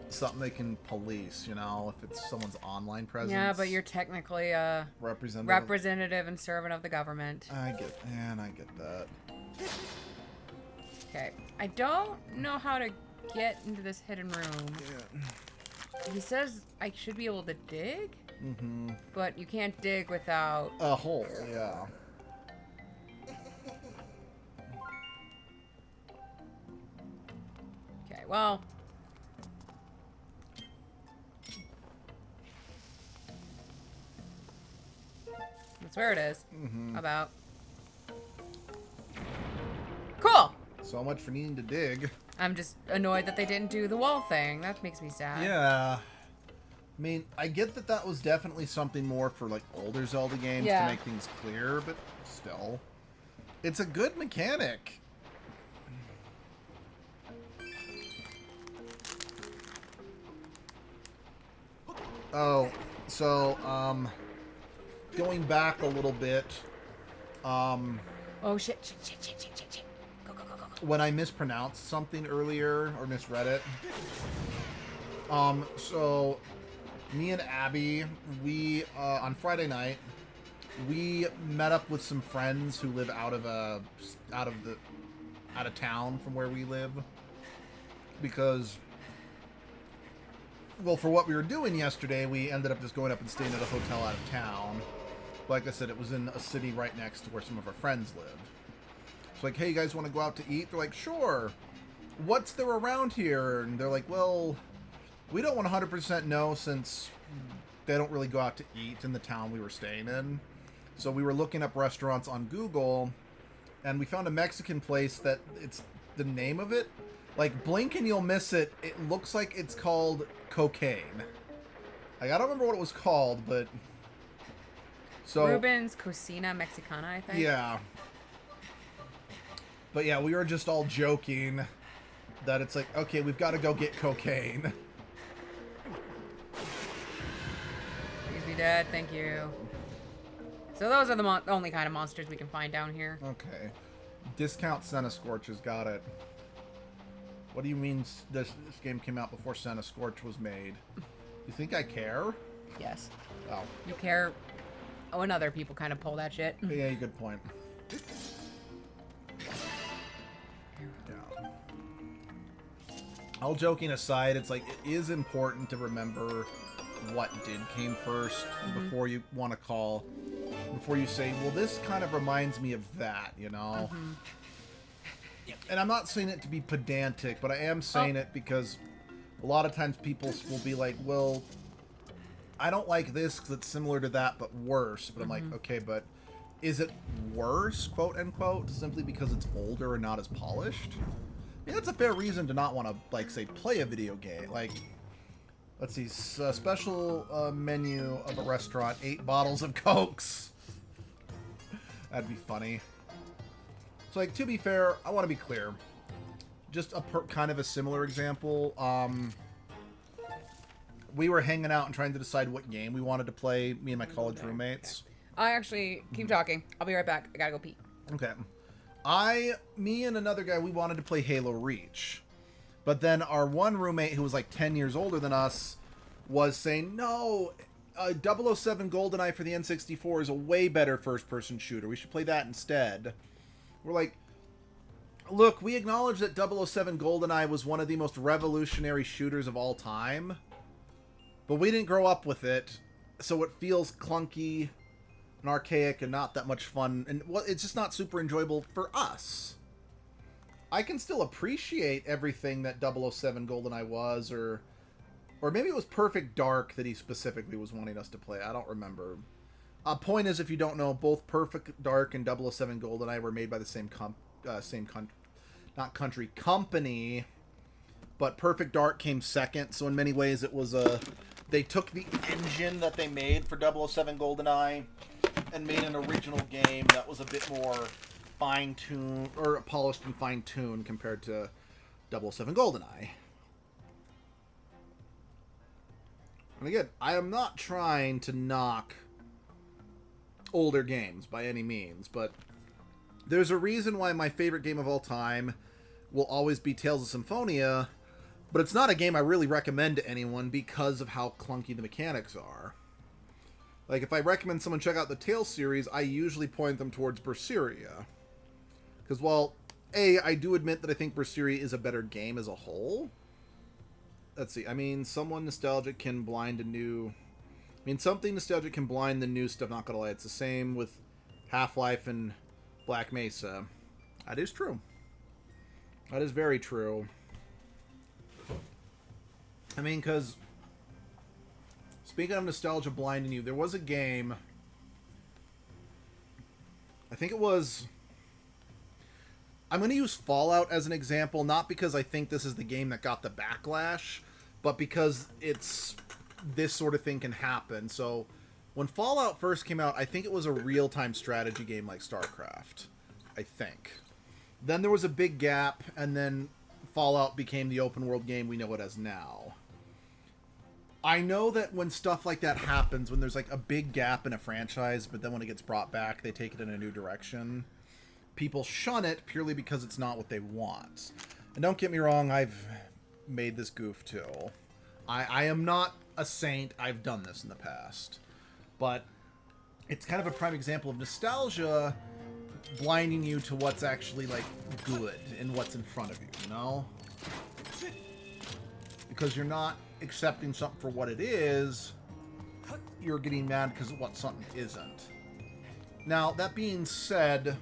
something they can police, you know, if it's someone's online presence. Yeah, but you're technically a representative and servant of the government. I get that. Okay. I don't know how to get into this hidden room. Yeah. He says I should be able to dig? Mm-hmm. But you can't dig without... A hole, yeah. Okay, well... That's where it is. Mm-hmm. About. Cool! So much for needing to dig. I'm just annoyed that they didn't do the wall thing. That makes me sad. Yeah. I mean, I get that that was definitely something more for, like, older Zelda games Yeah. to make things clear, but still. It's a good mechanic. Oh, so, going back a little bit, Oh, shit. Go. when I mispronounced something earlier, or misread it, so, me and Abby, we, on Friday night, we met up with some friends who live out of town from where we live, because, well, for what we were doing yesterday, we ended up just going up and staying at a hotel out of town. Like I said, it was in a city right next to where some of our friends live. It's like, hey, you guys want to go out to eat? They're like, sure. What's there around here? And they're like, well, we don't 100% know since they don't really go out to eat in the town we were staying in. So we were looking up restaurants on Google, and we found a Mexican place that it's the name of it. Like, blink and you'll miss it. It looks like it's called Cocaine. Like, I don't remember what it was called, but... So, Ruben's Cocina Mexicana, I think. yeah. But yeah, we were just all joking that it's like, okay, we've got to go get cocaine. Please be dead, thank you. So those are the only kind of monsters we can find down here. Okay. Discount Senna Scorch has got it. What do you mean this game came out before Senna Scorch was made? You think I care? Yes. Oh. You care... Oh, and other people kind of pull that shit. Yeah, good point. Yeah. All joking aside, it's like, it is important to remember what came first before you want to before you say, well, this kind of reminds me of that, you know? And I'm not saying it to be pedantic, but I am saying it because a lot of times people will be like, well, I don't like this because it's similar to that, but worse. But I'm like, okay, but is it worse, quote unquote, simply because it's older and not as polished? I mean, that's a fair reason to not want to, like, say, play a video game. Like, let's see, special menu of a restaurant, 8 bottles of Cokes. That'd be funny. So, like, to be fair, I want to be clear. Just kind of a similar example. We were hanging out and trying to decide what game we wanted to play, me and my college roommates. I actually... Keep talking. I'll be right back. I gotta go pee. Okay. Me and another guy, we wanted to play Halo Reach. But then our one roommate, who was like 10 years older than us, was saying, no, 007 GoldenEye for the N64 is a way better first-person shooter. We should play that instead. We're like, look, we acknowledge that 007 GoldenEye was one of the most revolutionary shooters of all time. But we didn't grow up with it, so it feels clunky and archaic and not that much fun. And well, it's just not super enjoyable for us. I can still appreciate everything that 007 GoldenEye was, or maybe it was Perfect Dark that he specifically was wanting us to play. I don't remember. Point is, if you don't know, both Perfect Dark and 007 GoldenEye were made by the same company, but Perfect Dark came second. So in many ways, it was they took the engine that they made for 007 GoldenEye and made an original game that was a bit more fine-tuned, or polished and fine-tuned compared to 007 GoldenEye. And again, I am not trying to knock older games by any means, but there's a reason why my favorite game of all time will always be Tales of Symphonia, but it's not a game I really recommend to anyone because of how clunky the mechanics are. Like, if I recommend someone check out the Tales series, I usually point them towards Berseria. Because while, I do admit that I think Berseria is a better game as a whole. Let's see, I mean, someone nostalgic can blind a new... I mean, something nostalgic can blind the new stuff, not gonna lie. It's the same with Half-Life and Black Mesa. That is true. That is very true. I mean, because speaking of nostalgia blinding you, there was a game, I think it was, I'm going to use Fallout as an example, not because I think this is the game that got the backlash, but because it's, this sort of thing can happen. So, when Fallout first came out, I think it was a real-time strategy game like StarCraft. I think. Then there was a big gap, and then Fallout became the open-world game we know it as now. I know that when stuff like that happens, when there's like a big gap in a franchise, but then when it gets brought back, they take it in a new direction, people shun it purely because it's not what they want. And don't get me wrong, I've made this goof too. I am not a saint. I've done this in the past. But it's kind of a prime example of nostalgia blinding you to what's actually, like, good and what's in front of you, you know? Because you're not accepting something for what it is, you're getting mad because of what something isn't. Now, that being said,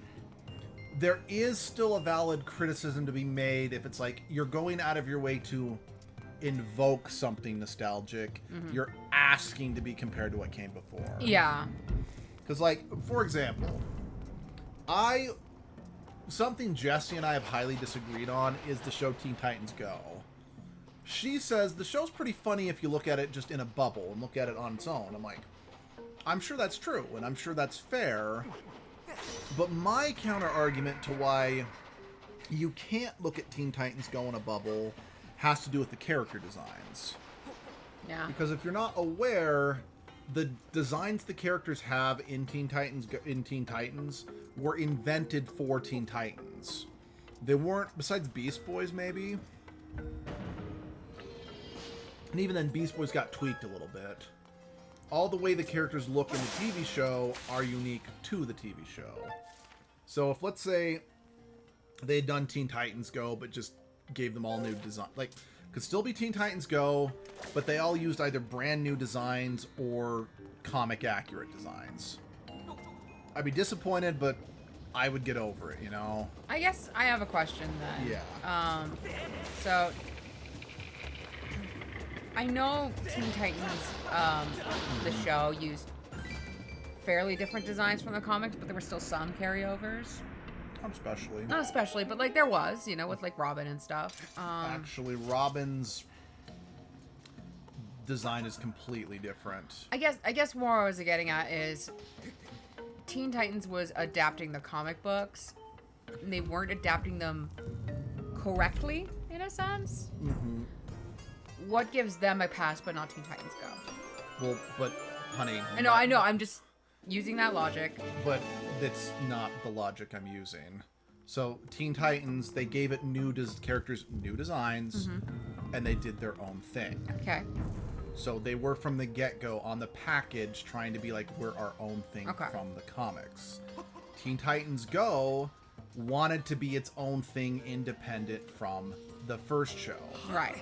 there is still a valid criticism to be made if it's like, you're going out of your way to invoke something nostalgic, you're asking to be compared to what came before. Yeah. Because, like, for example, something Jessie and I have highly disagreed on is the show Teen Titans Go. She says the show's pretty funny if you look at it just in a bubble and look at it on its own. I'm like, I'm sure that's true, and I'm sure that's fair, but my counter argument to why you can't look at Teen Titans Go in a bubble has to do with the character designs. Yeah. Because if you're not aware, the designs the characters have in Teen Titans were invented for Teen Titans. They weren't, besides Beast Boys maybe. And even then Beast Boys got tweaked a little bit. All the way the characters look in the TV show are unique to the TV show. So if, let's say, they had done Teen Titans Go, but just gave them all new design, like, could still be Teen Titans Go, but they all used either brand new designs or comic accurate designs. I'd be disappointed, but I would get over it, you know? I guess I have a question then. Yeah. So I know Teen Titans, the show, used fairly different designs from the comics, but there were still some carryovers. Not especially. Not especially, but like there was, you know, with like Robin and stuff. Actually, Robin's design is completely different. I guess more I was getting at is Teen Titans was adapting the comic books, and they weren't adapting them correctly in a sense. Mm-hmm. What gives them a pass, but not Teen Titans Go? Well, but honey, I know. I'm just using that logic. But that's not the logic I'm using. So Teen Titans, they gave it characters new designs, and they did their own thing. Okay. So they were from the get-go on the package trying to be like, we're our own thing from the comics. Teen Titans Go wanted to be its own thing independent from the first show. Right.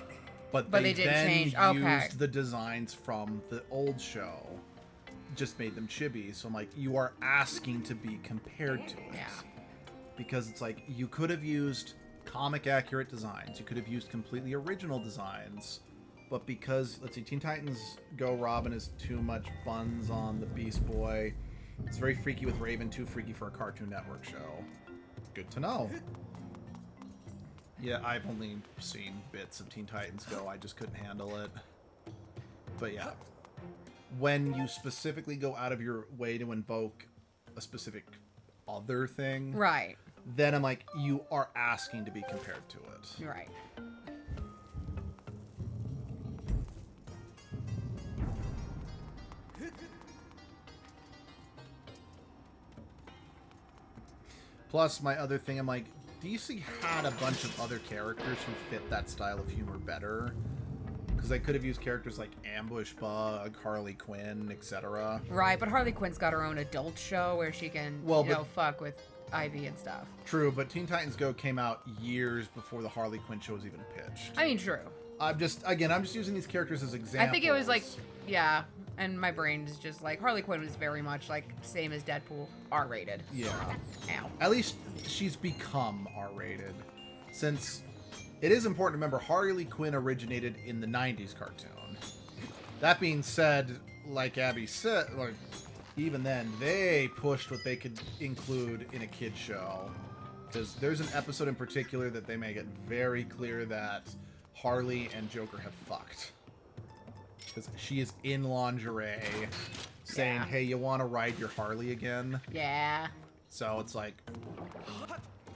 But they didn't then change. used the designs from the old show. Just made them chibi. So I'm like, you are asking to be compared to it. Yeah. Because it's like, you could have used comic accurate designs. You could have used completely original designs. But because, let's see, Teen Titans Go Robin is too much buns on the Beast Boy. It's very freaky with Raven, too freaky for a Cartoon Network show. Good to know. Yeah, I've only seen bits of Teen Titans Go. I just couldn't handle it. But yeah. When you specifically go out of your way to invoke a specific other thing, Right. then I'm like, you are asking to be compared to it. Right. Plus, my other thing, I'm like, DC had a bunch of other characters who fit that style of humor better. Because they could have used characters like Ambush Bug, Harley Quinn, etc. Right, but Harley Quinn's got her own adult show where she can, fuck with Ivy and stuff. True, but Teen Titans Go came out years before the Harley Quinn show was even pitched. I mean, true. I'm just using these characters as examples. I think it was like, yeah, And my brain is just like, Harley Quinn was very much like, same as Deadpool, R-rated. Yeah. Ow. At least she's become R-rated. Since it is important to remember, Harley Quinn originated in the 90s cartoon. That being said, like Abby said, like, even then, they pushed what they could include in a kid's show. Because there's an episode in particular that they make it very clear that Harley and Joker have fucked. Because she is in lingerie saying, hey, you want to ride your Harley again? Yeah. So it's like,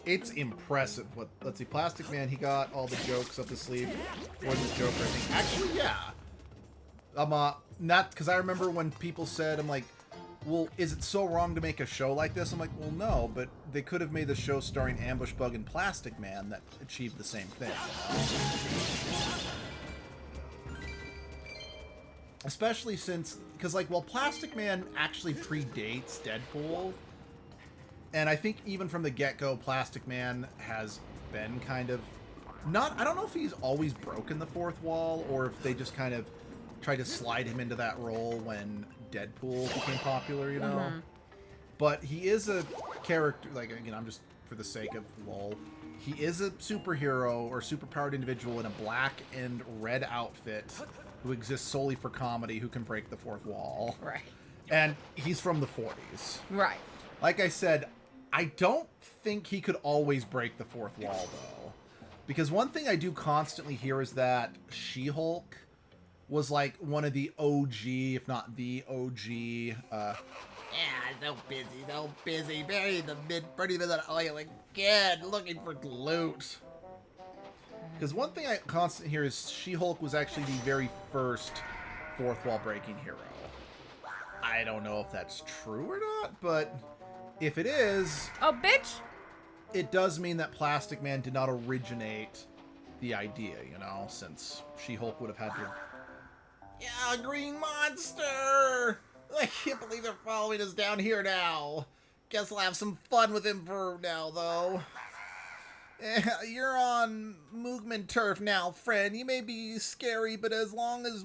it's impressive. What? Let's see, Plastic Man, he got all the jokes up his sleeve. More than the Joker, I think. Actually, yeah. Not, because I remember when people said, I'm like, well, is it so wrong to make a show like this? I'm like, well, no, but they could have made the show starring Ambush Bug and Plastic Man that achieved the same thing. Especially since, because, like, well, Plastic Man actually predates Deadpool, and I think even from the get-go, Plastic Man has been kind of, I don't know if he's always broken the fourth wall, or if they just kind of tried to slide him into that role when Deadpool became popular, you know? Mm-hmm. But he is a character, like, again, I'm just, for the sake of lol, he is a superhero or superpowered individual in a black and red outfit who exists solely for comedy, who can break the fourth wall. Right. And he's from the 40s. Right. Like I said, I don't think he could always break the fourth wall, though. Because one thing I do constantly hear is that She-Hulk was like one of the OG, if not the OG, Yeah, so busy, buried the burning the oil again, looking for loot. because one thing I constantly hear is She-Hulk was actually the very first fourth wall breaking hero. I don't know if that's true or not, but if it is, Oh, bitch! it does mean that Plastic Man did not originate the idea, you know, since She-Hulk would have had to... Yeah, green monster! I can't believe they're following us down here now. Guess I'll have some fun with him for now, though. You're on Moogman turf now, friend. You may be scary, but as long as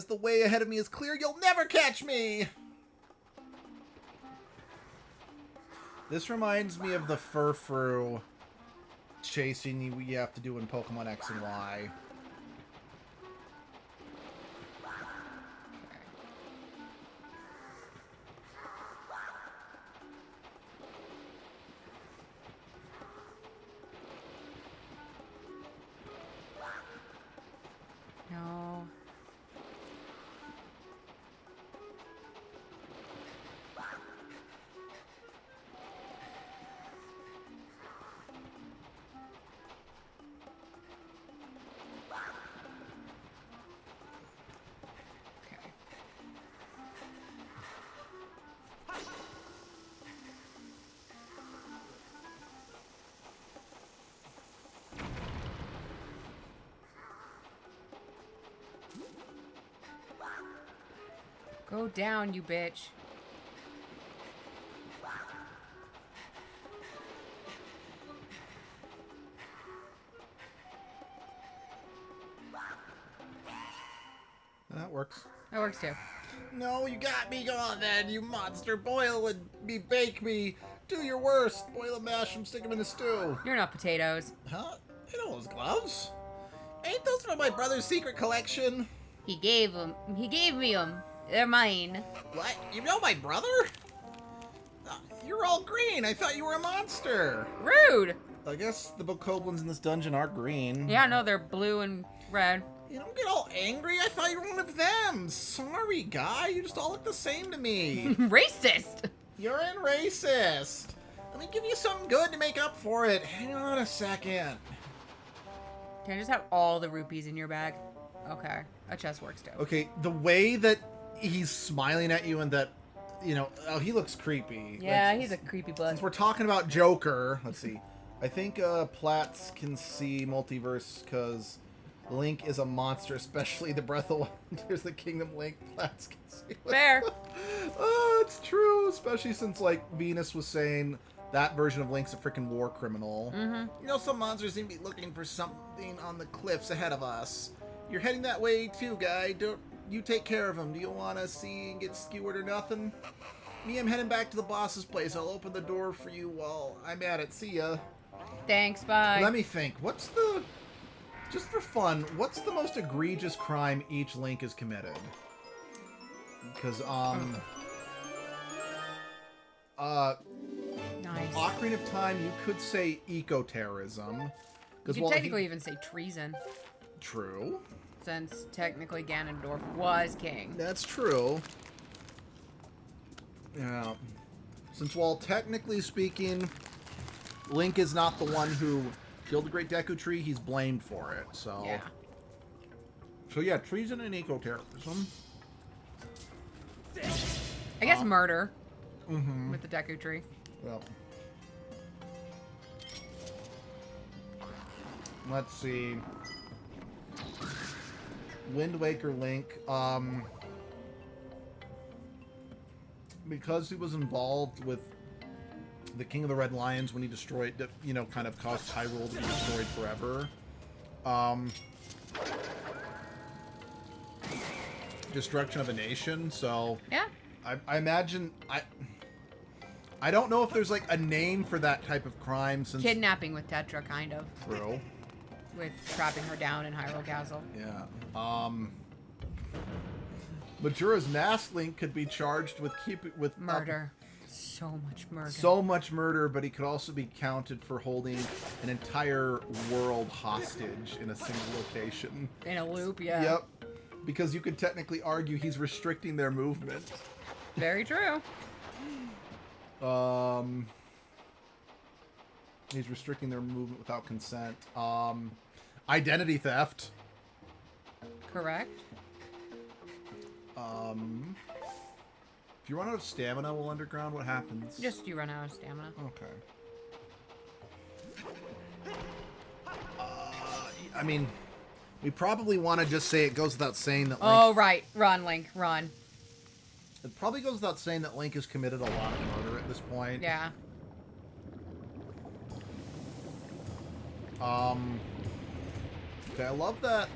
the way ahead of me is clear, you'll never catch me! This reminds me of the Furfrou chasing you have to do in Pokemon X and Y. No. Okay. Go down, you bitch. That works. That works too. No, you got me gone then, you monster. Boil and bake me. Do your worst. Boil and mash them, stick them in the stew. You're not potatoes. Huh? I know those gloves. Ain't those from my brother's secret collection? He gave me them. They're mine. What? You know my brother? You're all green. I thought you were a monster. Rude. I guess the Bokoblins in this dungeon are green. Yeah, no, they're blue and red. You don't get all angry. I thought you were one of them. Sorry, guy. You just all look the same to me. Racist. You're in racist. Let me give you something good to make up for it. Hang on a second. Can I just have all the rupees in your bag? Okay. A chest works too. Okay, the way that he's smiling at you and that, you know, oh, he looks creepy. Yeah, Like, he's a creepy blood. Since we're talking about Joker, let's see. I think Platts can see multiverse because Link is a monster, especially the Breath of There's the Kingdom Link. Platts can see. Fair. Oh, it's true, especially since, like, Venus was saying that version of Link's a freaking war criminal. Mm-hmm. You know, some monsters seem to be looking for something on the cliffs ahead of us. You're heading that way too, guy. you take care of him. Do you want to see and get skewered or nothing? Me, I'm heading back to the boss's place. I'll open the door for you while I'm at it. See ya. Thanks, bye. Let me think. What's the... Just for fun, what's the most egregious crime each Link has committed? Because, Nice. Ocarina of Time, you could say eco-terrorism. You could technically even say treason, True. since technically Ganondorf was king. That's true. Yeah. Since while technically speaking, Link is not the one who killed the Great Deku Tree, he's blamed for it, so... Yeah. So yeah, treason and eco-terrorism. I guess murder Mm-hmm. with the Deku Tree. Well... Let's see. Wind Waker Link, because he was involved with the King of the Red Lions when he destroyed, you know, kind of caused Hyrule to be destroyed forever. Destruction of a nation, so... Yeah. I imagine... I don't know if there's, like, a name for that type of crime since... Kidnapping with Tetra, kind of. True. With trapping her down in Hyrule Castle. Yeah. Majora's Mask Link could be charged with Murder. So much murder. so much murder, but he could also be counted for holding an entire world hostage in a single location. In a loop, yeah. Yep. Because you could technically argue he's restricting their movement. Very true. He's restricting their movement without consent. Identity theft. Correct. If you run out of stamina while underground, what happens? Just you run out of stamina. Okay. I mean, we probably want to just say it goes without saying that Link... Oh, right. Run, Link. Run. It probably goes without saying that Link has committed a lot of murder at this point. Yeah. Okay, I love that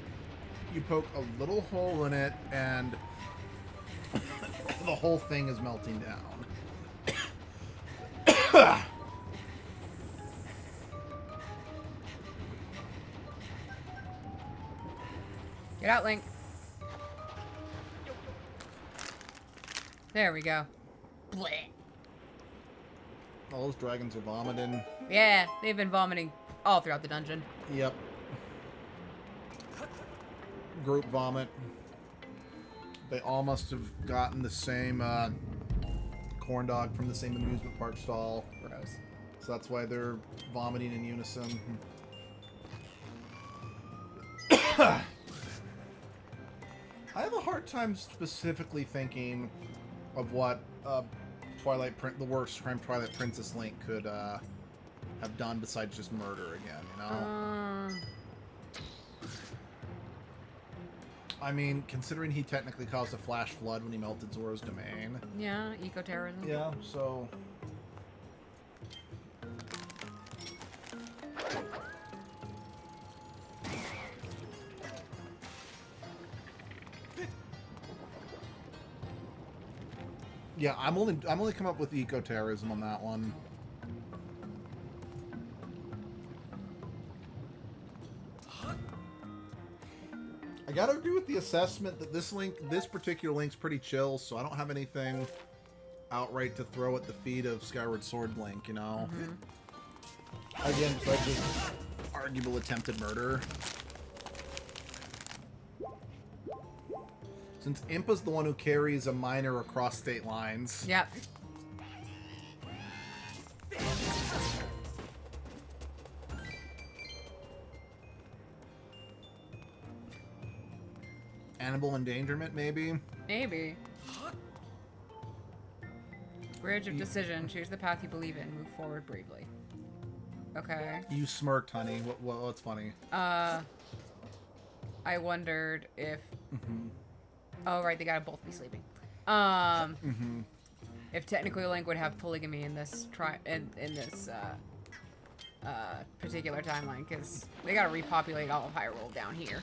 you poke a little hole in it and the whole thing is melting down. Get out, Link. There we go. Blech. All those dragons are vomiting. Yeah, they've been vomiting all throughout the dungeon. Yep. Group vomit. They all must have gotten the same corn dog from the same amusement park stall. Gross. So that's why they're vomiting in unison. I have a hard time specifically thinking of what the worst crime Twilight Princess Link could have done besides just murder again, you know? I mean, considering he technically caused a flash flood when he melted Zora's domain. Yeah, eco-terrorism. Yeah, so... Yeah, I'm only come up with eco-terrorism on that one. I gotta agree with the assessment that this particular Link's pretty chill, so I don't have anything outright to throw at the feet of Skyward Sword Link, you know? Mm-hmm. Again, besides just arguable attempted murder. Since Impa's the one who carries a minor across state lines. Yep. Animal endangerment, maybe? Maybe. Bridge of decision. Choose the path you believe in. Move forward bravely. Okay. You smirked, honey. What's funny? I wondered if... Mm-hmm. Oh, right. They gotta both be sleeping. Mm-hmm. If technically Link would have polygamy in this particular timeline, because they gotta repopulate all of Hyrule down here.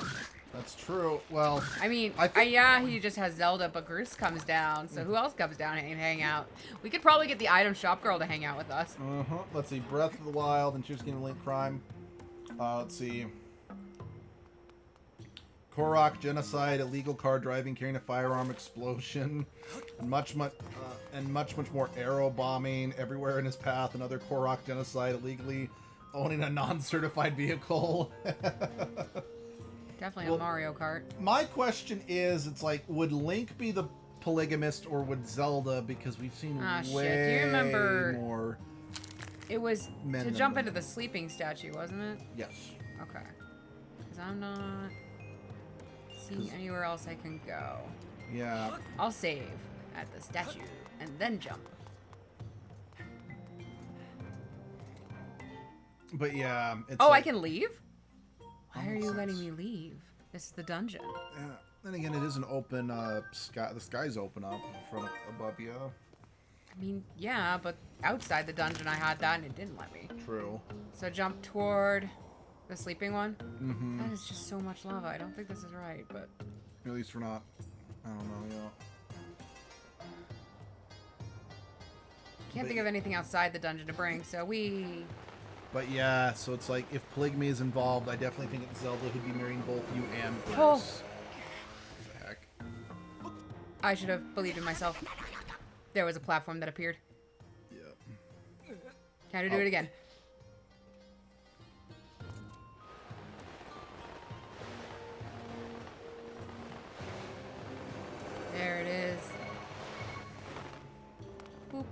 That's true. Well, I mean, I think- yeah, he just has Zelda, but Groose comes down. So who else comes down and hang out? We could probably get the item shop girl to hang out with us. Let's see. Breath of the Wild and Choose Game Link Crime. Let's see. Korok, genocide, illegal car driving, carrying a firearm, explosion, and much more arrow bombing everywhere in his path. Another Korok genocide, illegally owning a non-certified vehicle. Definitely a Mario Kart. My question is, it's like, would Link be the polygamist or would Zelda? Because we've seen way shit. Do you remember more. It was Men to than jump women. into the sleeping statue, wasn't it? Yes. Okay. Because I'm not seeing anywhere else I can go. Yeah. I'll save at the statue and then jump. But yeah. It's Oh, like, I can leave? Why are you letting me leave? This is the dungeon. Yeah. Then again, it is an open sky. The sky's open up from above you. I mean, yeah, but outside the dungeon I had that and it didn't let me. True. So jump toward the sleeping one. Mm-hmm. That is just so much lava. I don't think this is right, but... At least we're not. I don't know. Can't think of anything outside the dungeon to bring, so we... But yeah, so it's like if polygamy is involved, I definitely think it's Zelda who'd be marrying both you and Bruce. Oh. What the heck? I should have believed in myself. There was a platform that appeared. Yeah. Time to do it again. There it is. Boop.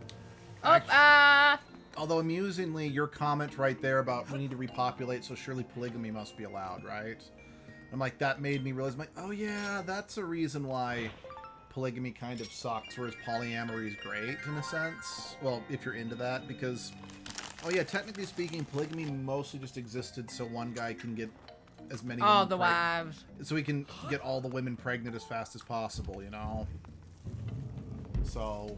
Oh, Although amusingly, your comment right there about we need to repopulate, so surely polygamy must be allowed, right? I'm like, that made me realize, like, oh yeah, that's a reason why polygamy kind of sucks, whereas polyamory is great in a sense. Well, if you're into that, because, oh yeah, technically speaking, polygamy mostly just existed so one guy can get as many all women the wives. so he can get all the women pregnant as fast as possible, you know? So,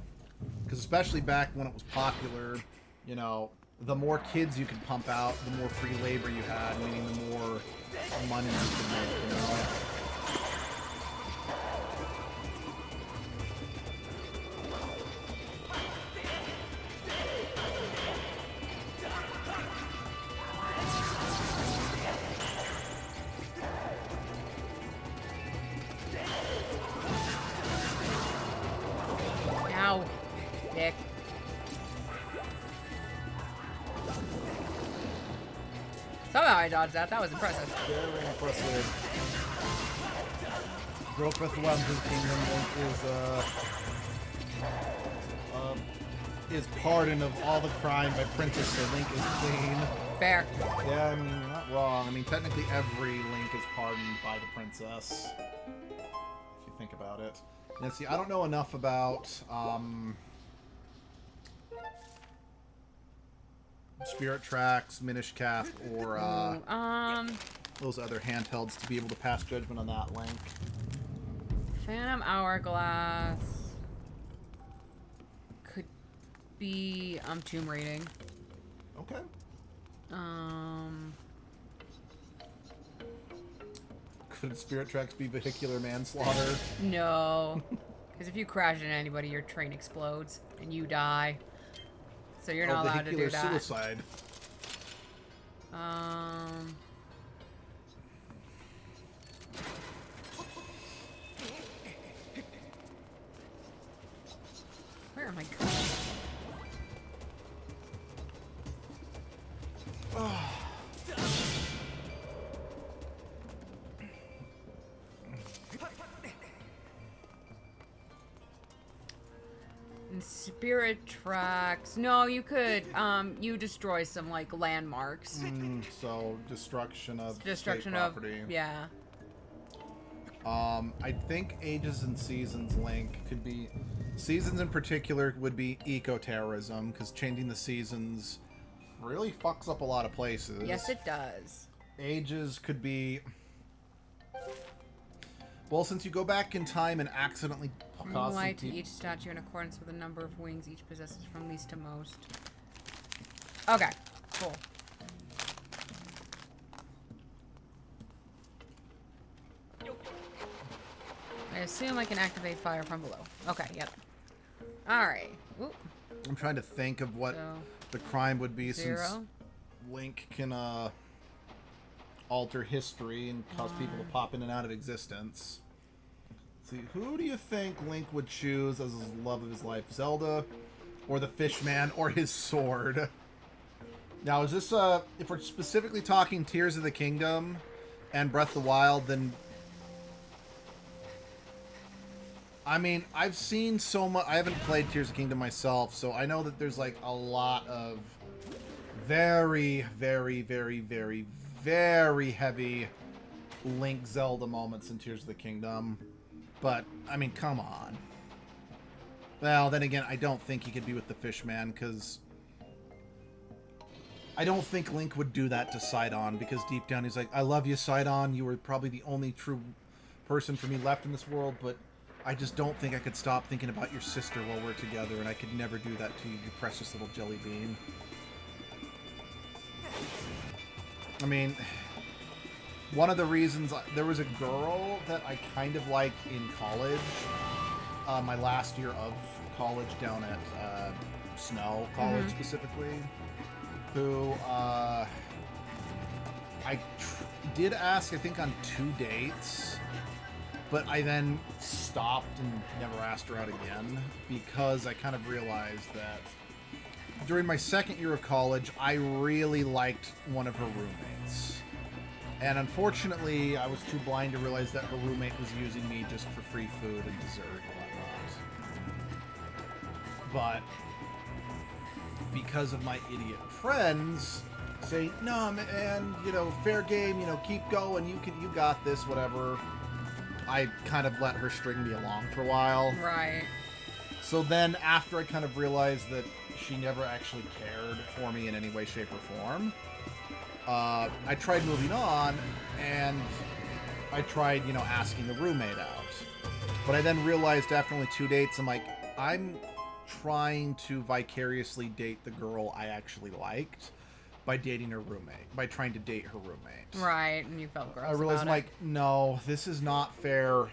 because especially back when it was popular, you know, the more kids you could pump out, the more free labor you had, meaning the more money you could make, you know? Ow. Dick. Somehow I dodged that. That was impressive. Very impressive. Broke Breath of the Wild and Kingdom is pardon of all the crime by Princess, so Link is clean. Fair. Yeah, I mean, you're not wrong. I mean, technically every Link is pardoned by the princess, if you think about it. And see, I don't know enough about Spirit Tracks, Minish Cap, or those other handhelds to be able to pass judgment on that Link. Phantom Hourglass could be Tomb Raiding. Okay. Could Spirit Tracks be vehicular manslaughter? No, because if you crash into anybody, your train explodes and you die. So you're not allowed to do vehicular that. suicide. Where am I going? And Spirit Tracks. No, you could. You destroy some like landmarks. So destruction of Destruction state of property. yeah. I think Ages and Seasons Link could be... Seasons in particular would be eco-terrorism, because changing the seasons really fucks up a lot of places. Yes, it does. Ages could be... Well, since you go back in time and accidentally cause some Light to peop- each statue in accordance with the number of wings each possesses from least to most. Okay, cool. I assume I can activate fire from below. Okay, yep. Alright. Ooh, I'm trying to think of what so the crime would be since 0. Link can alter history and cause people to pop in and out of existence. Let's see, who do you think Link would choose as his love of his life? Zelda, or the Fishman, or his sword? Now, is this, if we're specifically talking Tears of the Kingdom and Breath of the Wild, then... I mean, I've seen so much... I haven't played Tears of the Kingdom myself, so I know that there's, like, a lot of very, very, very, very, very heavy Link Zelda moments in Tears of the Kingdom. But, I mean, come on. Well, then again, I don't think he could be with the Fishman, because... I don't think Link would do that to Sidon, because deep down he's like, I love you, Sidon. You were probably the only true person for me left in this world, but I just don't think I could stop thinking about your sister while we're together, and I could never do that to you, you precious little jelly bean. I mean, one of the reasons... There was a girl that I kind of liked in college, my last year of college down at Snow College specifically, who I did ask, I think, on 2 dates, but I then stopped and never asked her out again because I kind of realized that during my second year of college, I really liked one of her roommates. And unfortunately, I was too blind to realize that her roommate was using me just for free food and dessert and whatnot. But because of my idiot friends saying, no, man, you know, fair game, you know, keep going, you got this, whatever, I kind of let her string me along for a while. Right. So then, after I kind of realized that she never actually cared for me in any way, shape, or form, I tried moving on, and I tried, you know, asking the roommate out. But I then realized after only 2 dates, I'm like, I'm trying to vicariously date the girl I actually liked by dating her roommate, by trying to date her roommate. Right, and you felt gross I realized, about I'm like, no, this is not fair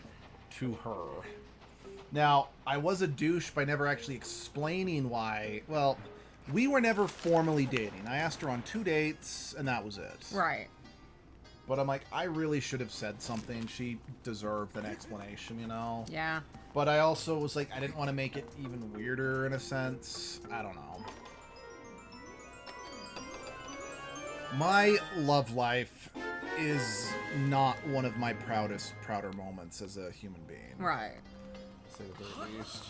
to her. Now, I was a douche by never actually explaining why. Well, we were never formally dating. I asked her on 2 dates, and that was it. Right. But I'm like, I really should have said something. She deserved an explanation, you know? Yeah. But I also was like, I didn't want to make it even weirder in a sense. I don't know. My love life is not one of my prouder moments as a human being. Right. To say the very least.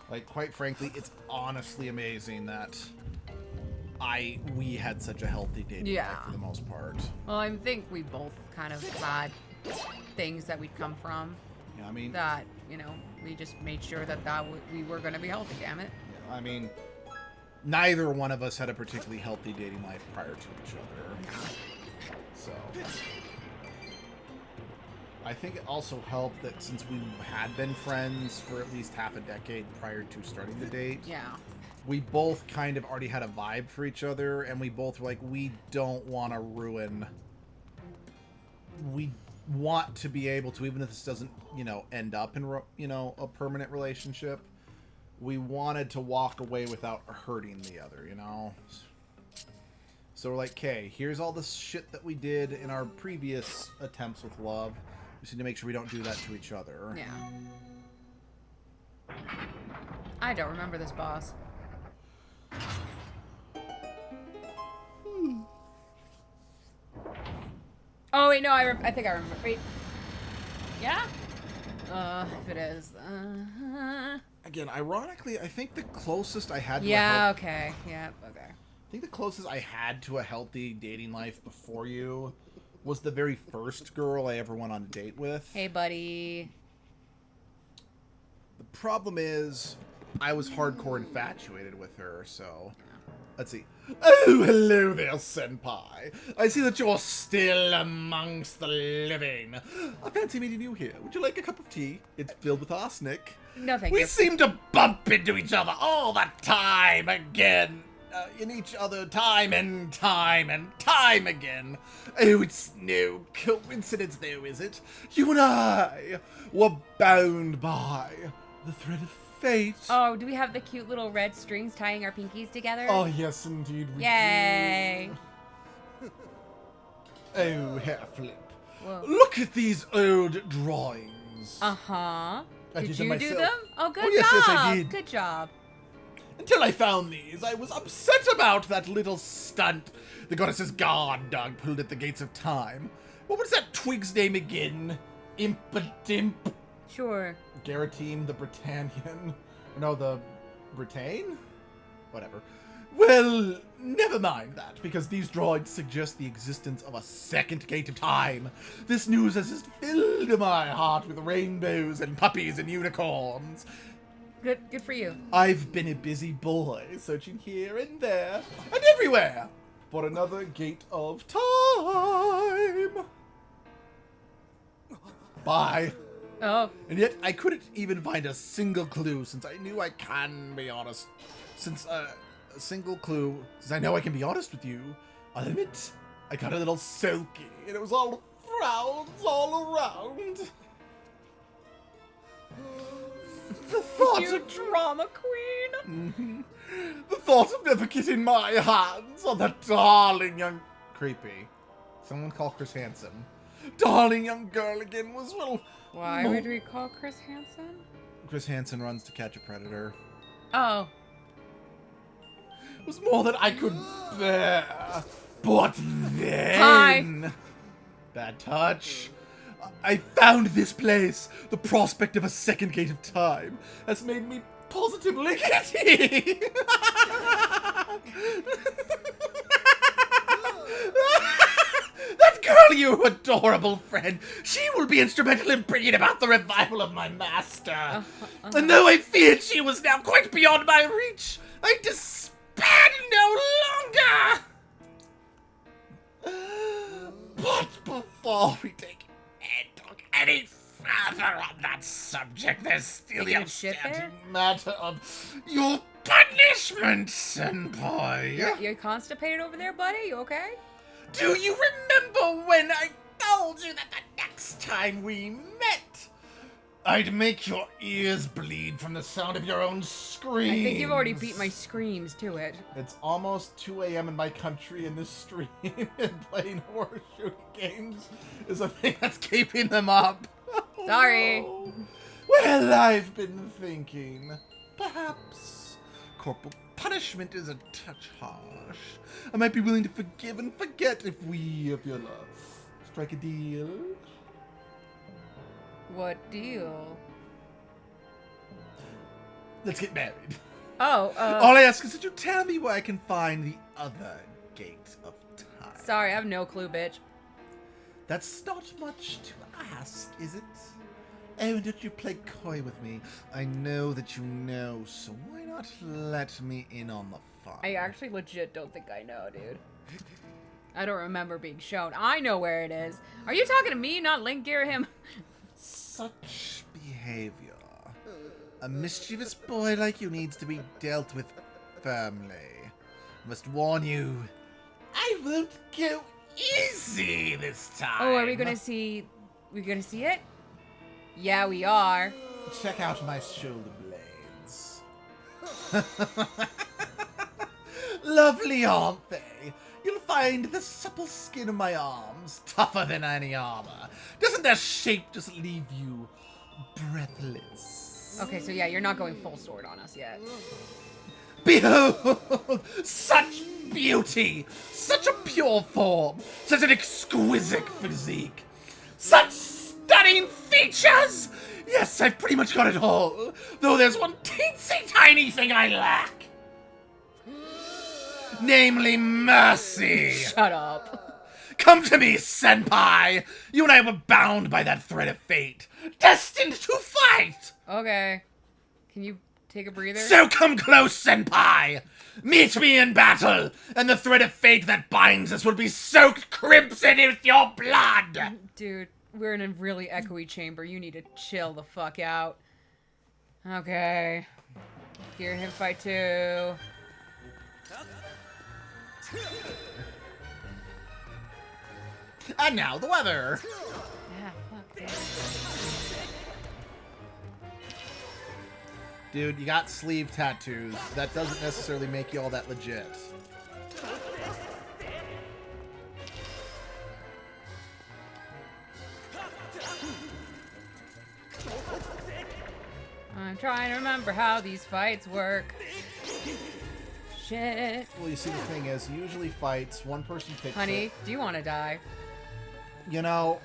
Like, quite frankly, it's honestly amazing that we had such a healthy dating life for the most part. Well, I think we both kind of had things that we'd come from. Yeah, I mean, that, you know, we just made sure that we were going to be healthy, damn it. Yeah, I mean, neither one of us had a particularly healthy dating life prior to each other. So, I think it also helped that since we had been friends for at least half a decade prior to starting the date, we both kind of already had a vibe for each other, and we both were like, we don't want to ruin... We want to be able to, even if this doesn't, you know, end up in, you know, a permanent relationship, we wanted to walk away without hurting the other, you know? So we're like, okay, here's all the shit that we did in our previous attempts with love. We just need to make sure we don't do that to each other. Yeah. I don't remember this boss. Oh, wait, no, I think I remember. Wait. Yeah? If it is. Again, ironically, I think the closest I had to okay. Yeah, okay. I think the closest I had to a healthy dating life before you was the very first girl I ever went on a date with. Hey, buddy. The problem is, I was hardcore infatuated with her, so... Let's see. Oh, hello there, Senpai. I see that you're still amongst the living. I fancy meeting you here. Would you like a cup of tea? It's filled with arsenic. No, thank you. We seem to bump into each other all the time again. in each other time and time and time again. Oh, it's no coincidence, though, is it? You and I were bound by the thread of fate. Oh, do we have the cute little red strings tying our pinkies together? Oh, yes, indeed we Yay! do. Oh, Herr Flip. Whoa. Look at these old drawings. Uh-huh. I Did did you them do myself. them? Oh, good Oh, yes, job. yes, I did. Good job. Until I found these, I was upset about that little stunt the goddess's guard dog pulled at the gates of time. What was that twig's name again? Impidimp? Sure. Garatine the Britannian? No, the Britain? Whatever. Well, never mind that, because these drawings suggest the existence of a second gate of time. This news has just filled my heart with rainbows and puppies and unicorns. Good for you. I've been a busy boy, searching here and there and everywhere for another gate of time. Bye. Oh. And yet, I couldn't even find a single clue, since I knew I can be honest. Since I know I can be honest with you, I'll admit, I got a little soaky, and it was all frowns all around. The thought You of drama queen. The thought of never getting my hands on that darling young... Creepy. Someone call Chris Hansen. Darling young girl again was, well... Why would we call Chris Hansen? Chris Hansen runs to catch a predator. Oh. It was more than I could bear. But then... Hi. Bad touch. I found this place. The prospect of a second gate of time has made me positively giddy. That girl, you adorable friend, she will be instrumental in bringing about the revival of my master. And though I feared she was now quite beyond my reach, I despaired no longer. But before we talk any further on that subject, there's still the Taking a shit outstanding matter of your punishment, Senpai. You're constipated over there, buddy? You okay? Do you remember when I told you that the next time we met, I'd make your ears bleed from the sound of your own screams? I think you've already beat my screams to it. It's almost 2 a.m. in my country, and this stream and playing horror shooting games is a thing that's keeping them up. Sorry. Oh, no. Well, I've been thinking, perhaps corporal punishment is a touch harsh. I might be willing to forgive and forget if we, of your love, strike a deal. What deal? Let's get married. Oh, All I ask is that you tell me where I can find the other gate of time. sorry, I have no clue, bitch. That's not much to ask, is it? Oh, and don't you play coy with me. I know that you know, so why not let me in on the fun? I actually legit don't think I know, dude. I don't remember being shown. I know where it is. Are you talking to me, not Link Gear him? Such behavior. A mischievous boy like you needs to be dealt with firmly. I must warn you, I won't go easy this time. Oh, are we gonna see... We gonna see it? Yeah, we are. Check out my shoulder blades. Lovely, aren't they? You'll find the supple skin of my arms tougher than any armor. Doesn't their shape just leave you breathless? Okay, so yeah, you're not going full sword on us yet. Behold! Such beauty! Such a pure form! Such an exquisite physique! Such stunning features! Yes, I've pretty much got it all. Though there's one teensy tiny thing I lack. Namely, mercy. Shut up. Come to me, Senpai! You and I were bound by that thread of fate. Destined to fight! Okay. Can you take a breather? So come close, Senpai! Meet me in battle, and the thread of fate that binds us will be soaked crimson with your blood! Dude, we're in a really echoey chamber. You need to chill the fuck out. Okay. Hear him fight too. And now the weather. Yeah, fuck, dude. Dude, you got sleeve tattoos. That doesn't necessarily make you all that legit. I'm trying to remember how these fights work. Shit. Well, you see, the thing is, usually fights, one person picks Honey, it. do you want to die? You know,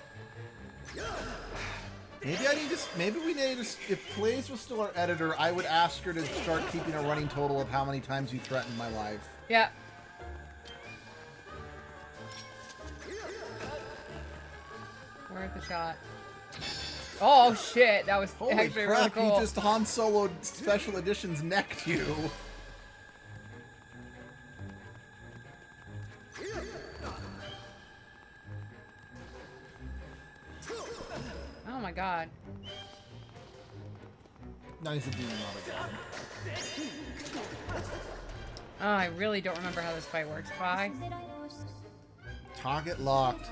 maybe we need to, if Plays was still our editor, I would ask her to start keeping a running total of how many times you threatened my life. Yeah. Worth the shot. Oh shit, that was Holy actually really crap, cool. he just Han Solo Special Editions necked you. Oh my god. Nice of being not again. Oh, I really don't remember how this fight works. Bye. Target locked.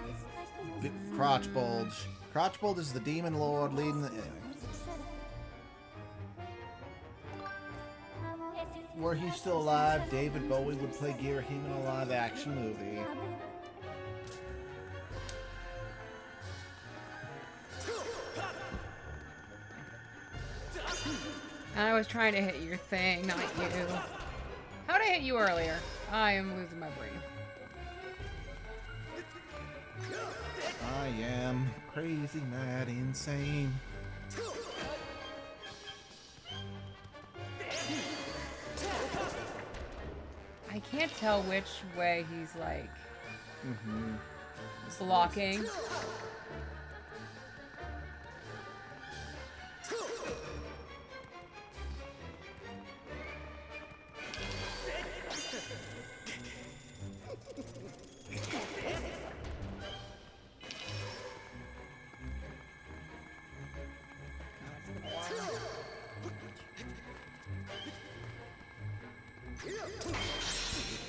Crotch bulge. Crotch bulge is the demon lord leading the... Were he still alive, David Bowie would play Gear him in a live action movie. I was trying to hit your thing, not you. How'd I hit you earlier? I am losing my brain. I am crazy, mad, insane. I can't tell which way he's like blocking.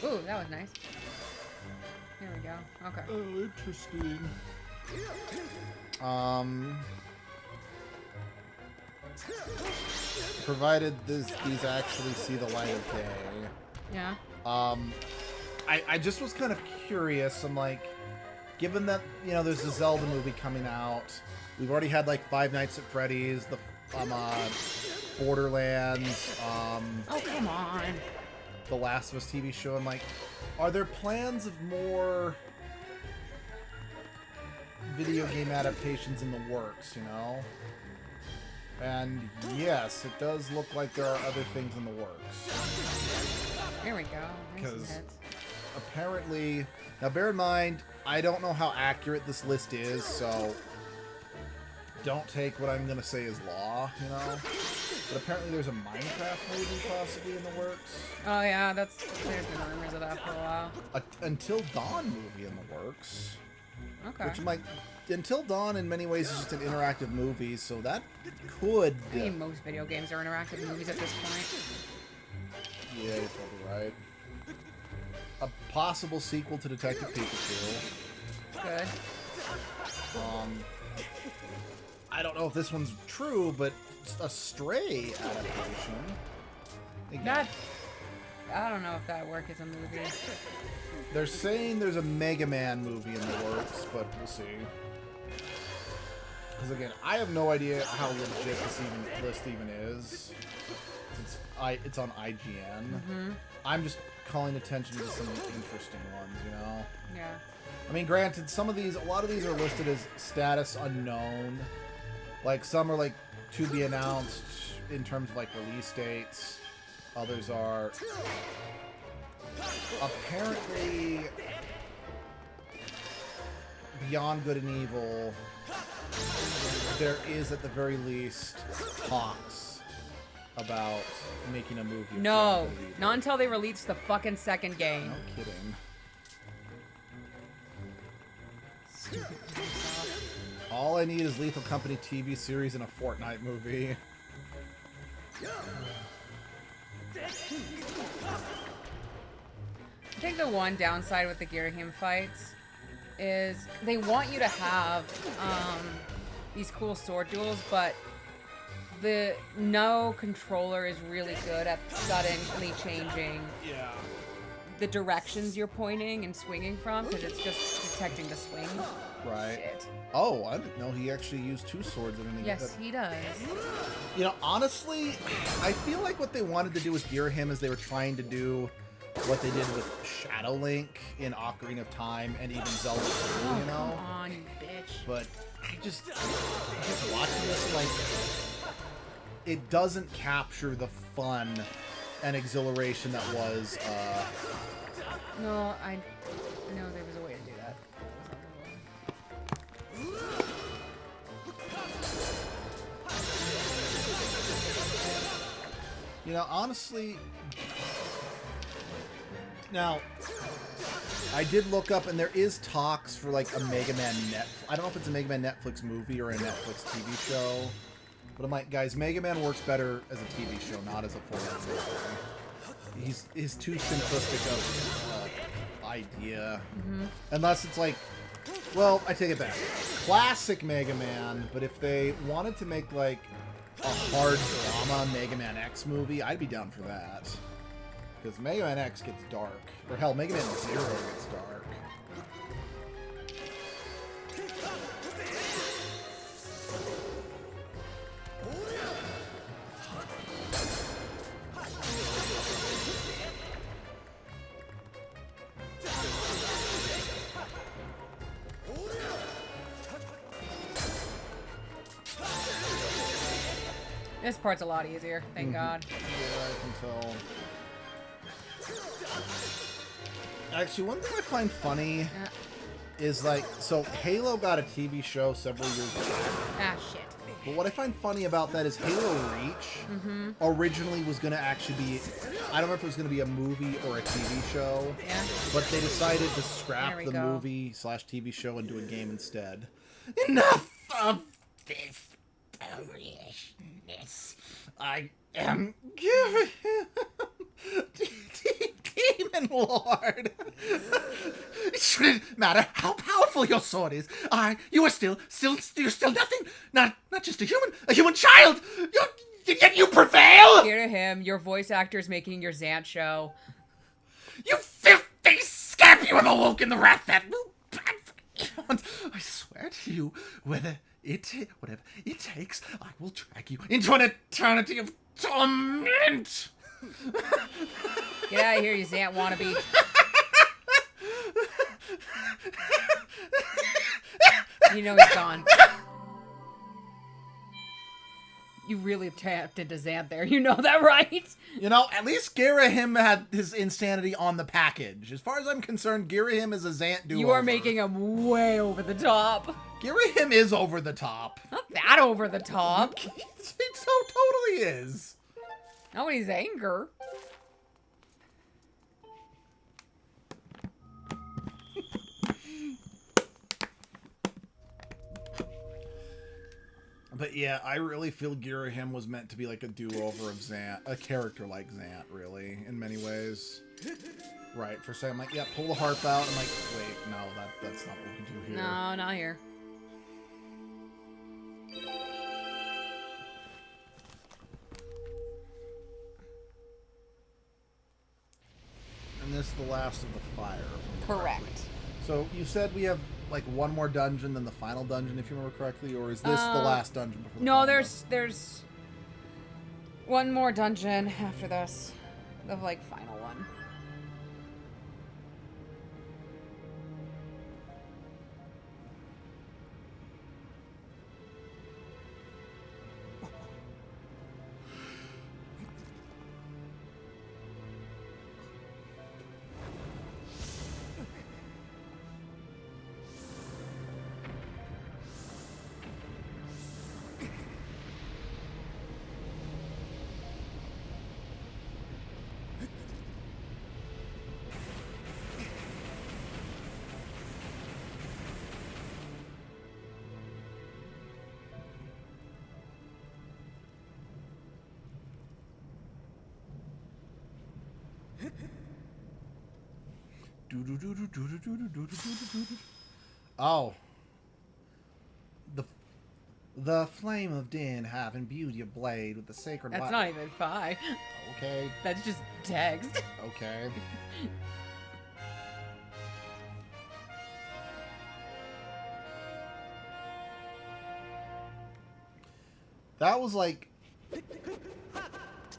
Ooh, that was nice. Here we go. Okay. Oh, interesting. Provided these actually see the light of day. Yeah. I just was kind of curious. I'm like, given that, you know, there's a Zelda movie coming out, we've already had like Five Nights at Freddy's, the Borderlands, Oh, come on. the Last of Us TV show. I'm like, are there plans of more video game adaptations in the works, you know? And yes, it does look like there are other things in the works. Here we go. Nice and 'Cause hits. apparently, now bear in mind, I don't know how accurate this list is, so don't take what I'm gonna say as law, you know? But apparently there's a Minecraft movie possibly in the works. Oh yeah, there's been rumors of that for a while. A Until Dawn movie in the works. Okay. Which might... Until Dawn in many ways is just an interactive movie, so that could... I mean, most video games are interactive movies at this point. Yeah, you're probably right. A possible sequel to Detective Pikachu. Good. I don't know if this one's true, but a Stray adaptation. Again, That... I don't know if that work as a movie. they're saying there's a Mega Man movie in the works, but we'll see. Because again, I have no idea how legit this list even is. It's on IGN. I'm just calling attention to some interesting ones, you know? Yeah. I mean, granted, a lot of these are listed as status unknown. Like, some are, like, to be announced in terms of, like, release dates. Others are... apparently... Beyond Good and Evil, there is, at the very least, talks about making a movie. Of No, Beyond Good and Evil. not until they release the fucking second game. No kidding. Stupid Ubisoft. All I need is Lethal Company TV series and a Fortnite movie. I think the one downside with the Girahim fights is they want you to have these cool sword duels, but no controller is really good at suddenly changing the directions you're pointing and swinging from, because it's just detecting the swing. Right. Shit. Oh, I didn't know he actually used 2 swords. Yes, he does. You know, honestly, I feel like what they wanted to do with Girahim is they were trying to do what they did with Shadow Link in Ocarina of Time and even Zelda 2, you know? Come on, you bitch. But just watching this, like, it doesn't capture the fun and exhilaration that was, No, I know there was a way to do that. You know, honestly, now, I did look up, and there is talks for, like, a Mega Man I don't know if it's a Mega Man Netflix movie or a Netflix TV show, but I'm like, guys, Mega Man works better as a TV show, not as a full-on movie. He's too simplistic of idea. Unless it's like, well, I take it back. Classic Mega Man, but if they wanted to make, like, a hard drama Mega Man X movie, I'd be down for that. Because Mega Man X gets dark. Or hell, Mega Man Zero gets dark. This part's a lot easier, thank God. Yeah, I can tell. Actually, one thing I find funny is, like, so Halo got a TV show several years back. Ah, shit. But what I find funny about that is Halo Reach originally was going to actually be, I don't know if it was going to be a movie or a TV show, but they decided to scrap the movie/TV show and do a game instead. Enough of this foolishness. I am giving Demon Lord. It shouldn't matter how powerful your sword is. You are still nothing. Not just a human child. Yet you prevail. Hear to him, your voice actor is making your Zant show. You filthy scamp! You have awoken the wrath that will plan for eons. I swear to you, whatever it takes, I will drag you into an eternity of torment. Get out of here, you Zant wannabe. You know he's gone. You really tapped into Zant there. You know that, right? You know, at least Girahim had his insanity on the package. As far as I'm concerned, Girahim is a Zant do-over. You are making him way over the top. Girahim is over the top. Not that over the top. It so totally is. Nobody's anger. But yeah, I really feel Girahim was meant to be like a do-over of Zant, a character like Zant, really, in many ways. Right, for a second I'm like, yeah, pull the harp out. I'm like, wait, no, that's not what we do here. No, not here. And this is the last of the fire. Correct. So you said we have like one more dungeon than the final dungeon, if you remember correctly, or is this the last dungeon before the No, final there's one more dungeon after this. The like final one. Oh. The flame of din have imbued your blade with the sacred That's light. not even 5. Okay. That's just text. Okay. That was like,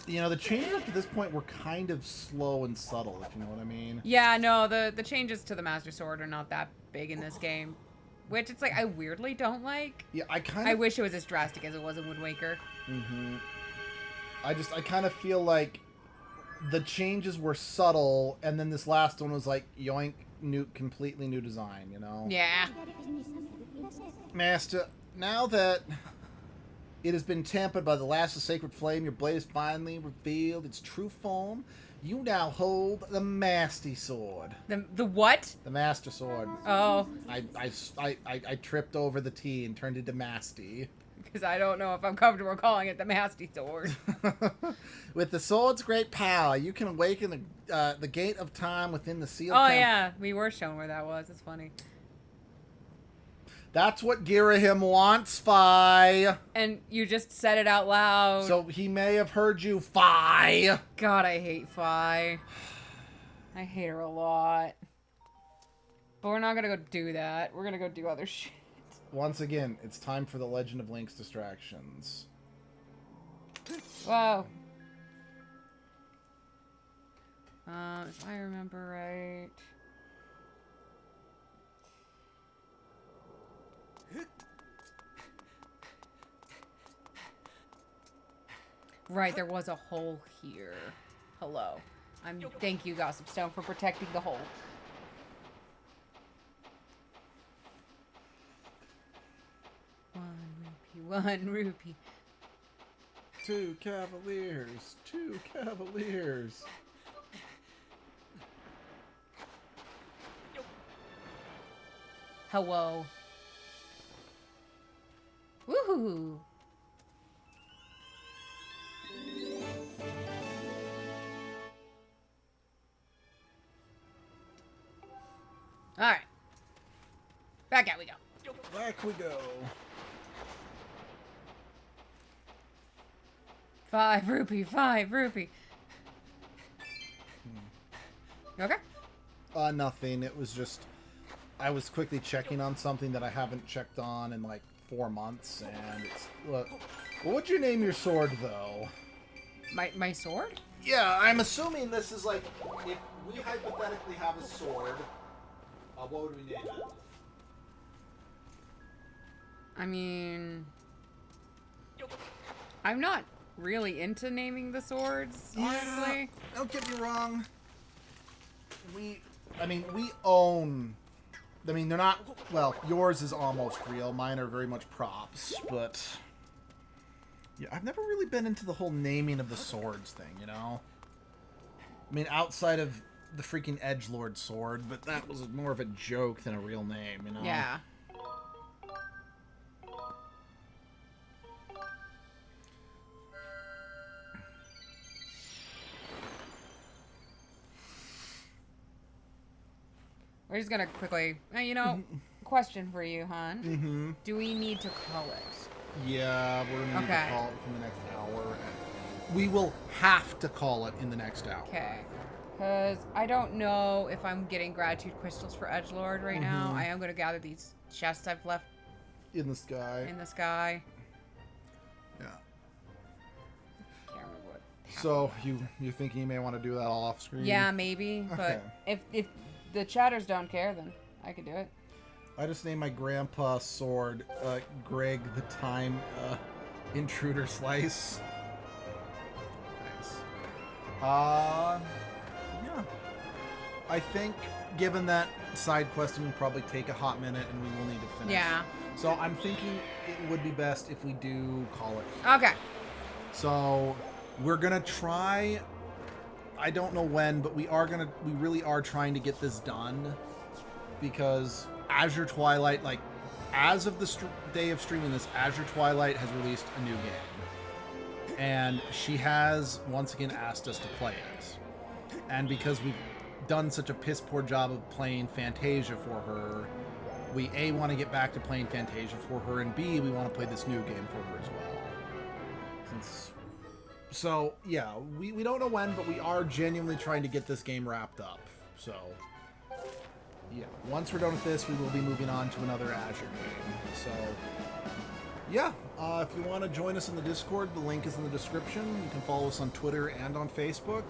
you know, the changes up to this point were kind of slow and subtle, if you know what I mean. Yeah, no, the changes to the Master Sword are not that big in this game. Which it's like I weirdly don't like. Yeah, I wish it was as drastic as it was in Wind Waker. Mm-hmm. I kind of feel like the changes were subtle, and then this last one was like, yoink, completely new design, you know? Yeah. Master, now that it has been tempered by the last of sacred flame, your blade has finally revealed its true form. You now hold the Master Sword. The what? The Master Sword. Oh. I tripped over the T and turned into Masty. Because I don't know if I'm comfortable calling it the Master Sword. With the sword's great power, you can awaken the gate of time within the sealed Oh, temple. yeah. We were shown where that was. It's funny. That's what Girahim wants, Fi. And you just said it out loud. So he may have heard you, Fi. God, I hate Fi. I hate her a lot. But we're not gonna go do that. We're gonna go do other shit. Once again, it's time for the Legend of Link's distractions. Whoa. If I remember right. Right, there was a hole here. Hello. Thank you, Gossip Stone, for protecting the hole. One rupee. 2 cavaliers. 2 cavaliers. Hello. Woohoo! Alright. Back out we go. Back we go. 5 rupee, 5 rupee. Okay? Nothing. It was just... I was quickly checking on something that I haven't checked on in like 4 months, and it's... Look, what would you name your sword, though? My sword? Yeah, I'm assuming this is like... If we hypothetically have a sword, what would we name it? I mean... I'm not really into naming the swords, honestly. Yeah, don't get me wrong. We own... I mean, they're not... Well, yours is almost real. Mine are very much props, but... Yeah, I've never really been into the whole naming of the swords thing, you know? I mean, outside of the freaking edgelord sword, but that was more of a joke than a real name, you know? Yeah. We're just gonna quickly, question for you, hon. Mm-hmm. Do we need to call it? Yeah, we're going to need Okay. to call it within the next hour. We will have to call it in the next hour. Okay. Because I don't know if I'm getting gratitude crystals for edgelord right now. I am gonna gather these chests I've left In the sky. in the sky. Yeah. Can't remember what. So, you think you may want to do that all off screen? Yeah, maybe. But if the chatters don't care, then I could do it. I just named my grandpa sword Greg the Time Intruder Slice. Nice. Yeah. I think, given that side questing will probably take a hot minute and we will need to finish. Yeah. So I'm thinking it would be best if we do call it. Okay. So we're gonna try. I don't know when, but we really are trying to get this done, because Azure Twilight, like, as of the day of streaming this, Azure Twilight has released a new game, and she has once again asked us to play it. And because done such a piss poor job of playing Fantasia for her. We A, want to get back to playing Fantasia for her, and B, we want to play this new game for her as well. So, yeah, we don't know when, but we are genuinely trying to get this game wrapped up. So, yeah, once we're done with this, we will be moving on to another Azure game. So, yeah, if you want to join us in the Discord, the link is in the description. You can follow us on Twitter and on Facebook.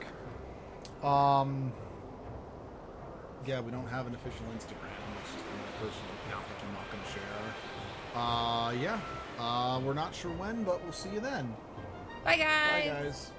Yeah, we don't have an official Instagram. It's just my personal account, which I'm not going to share. Yeah, we're not sure when, but we'll see you then. Bye, guys. Bye, guys.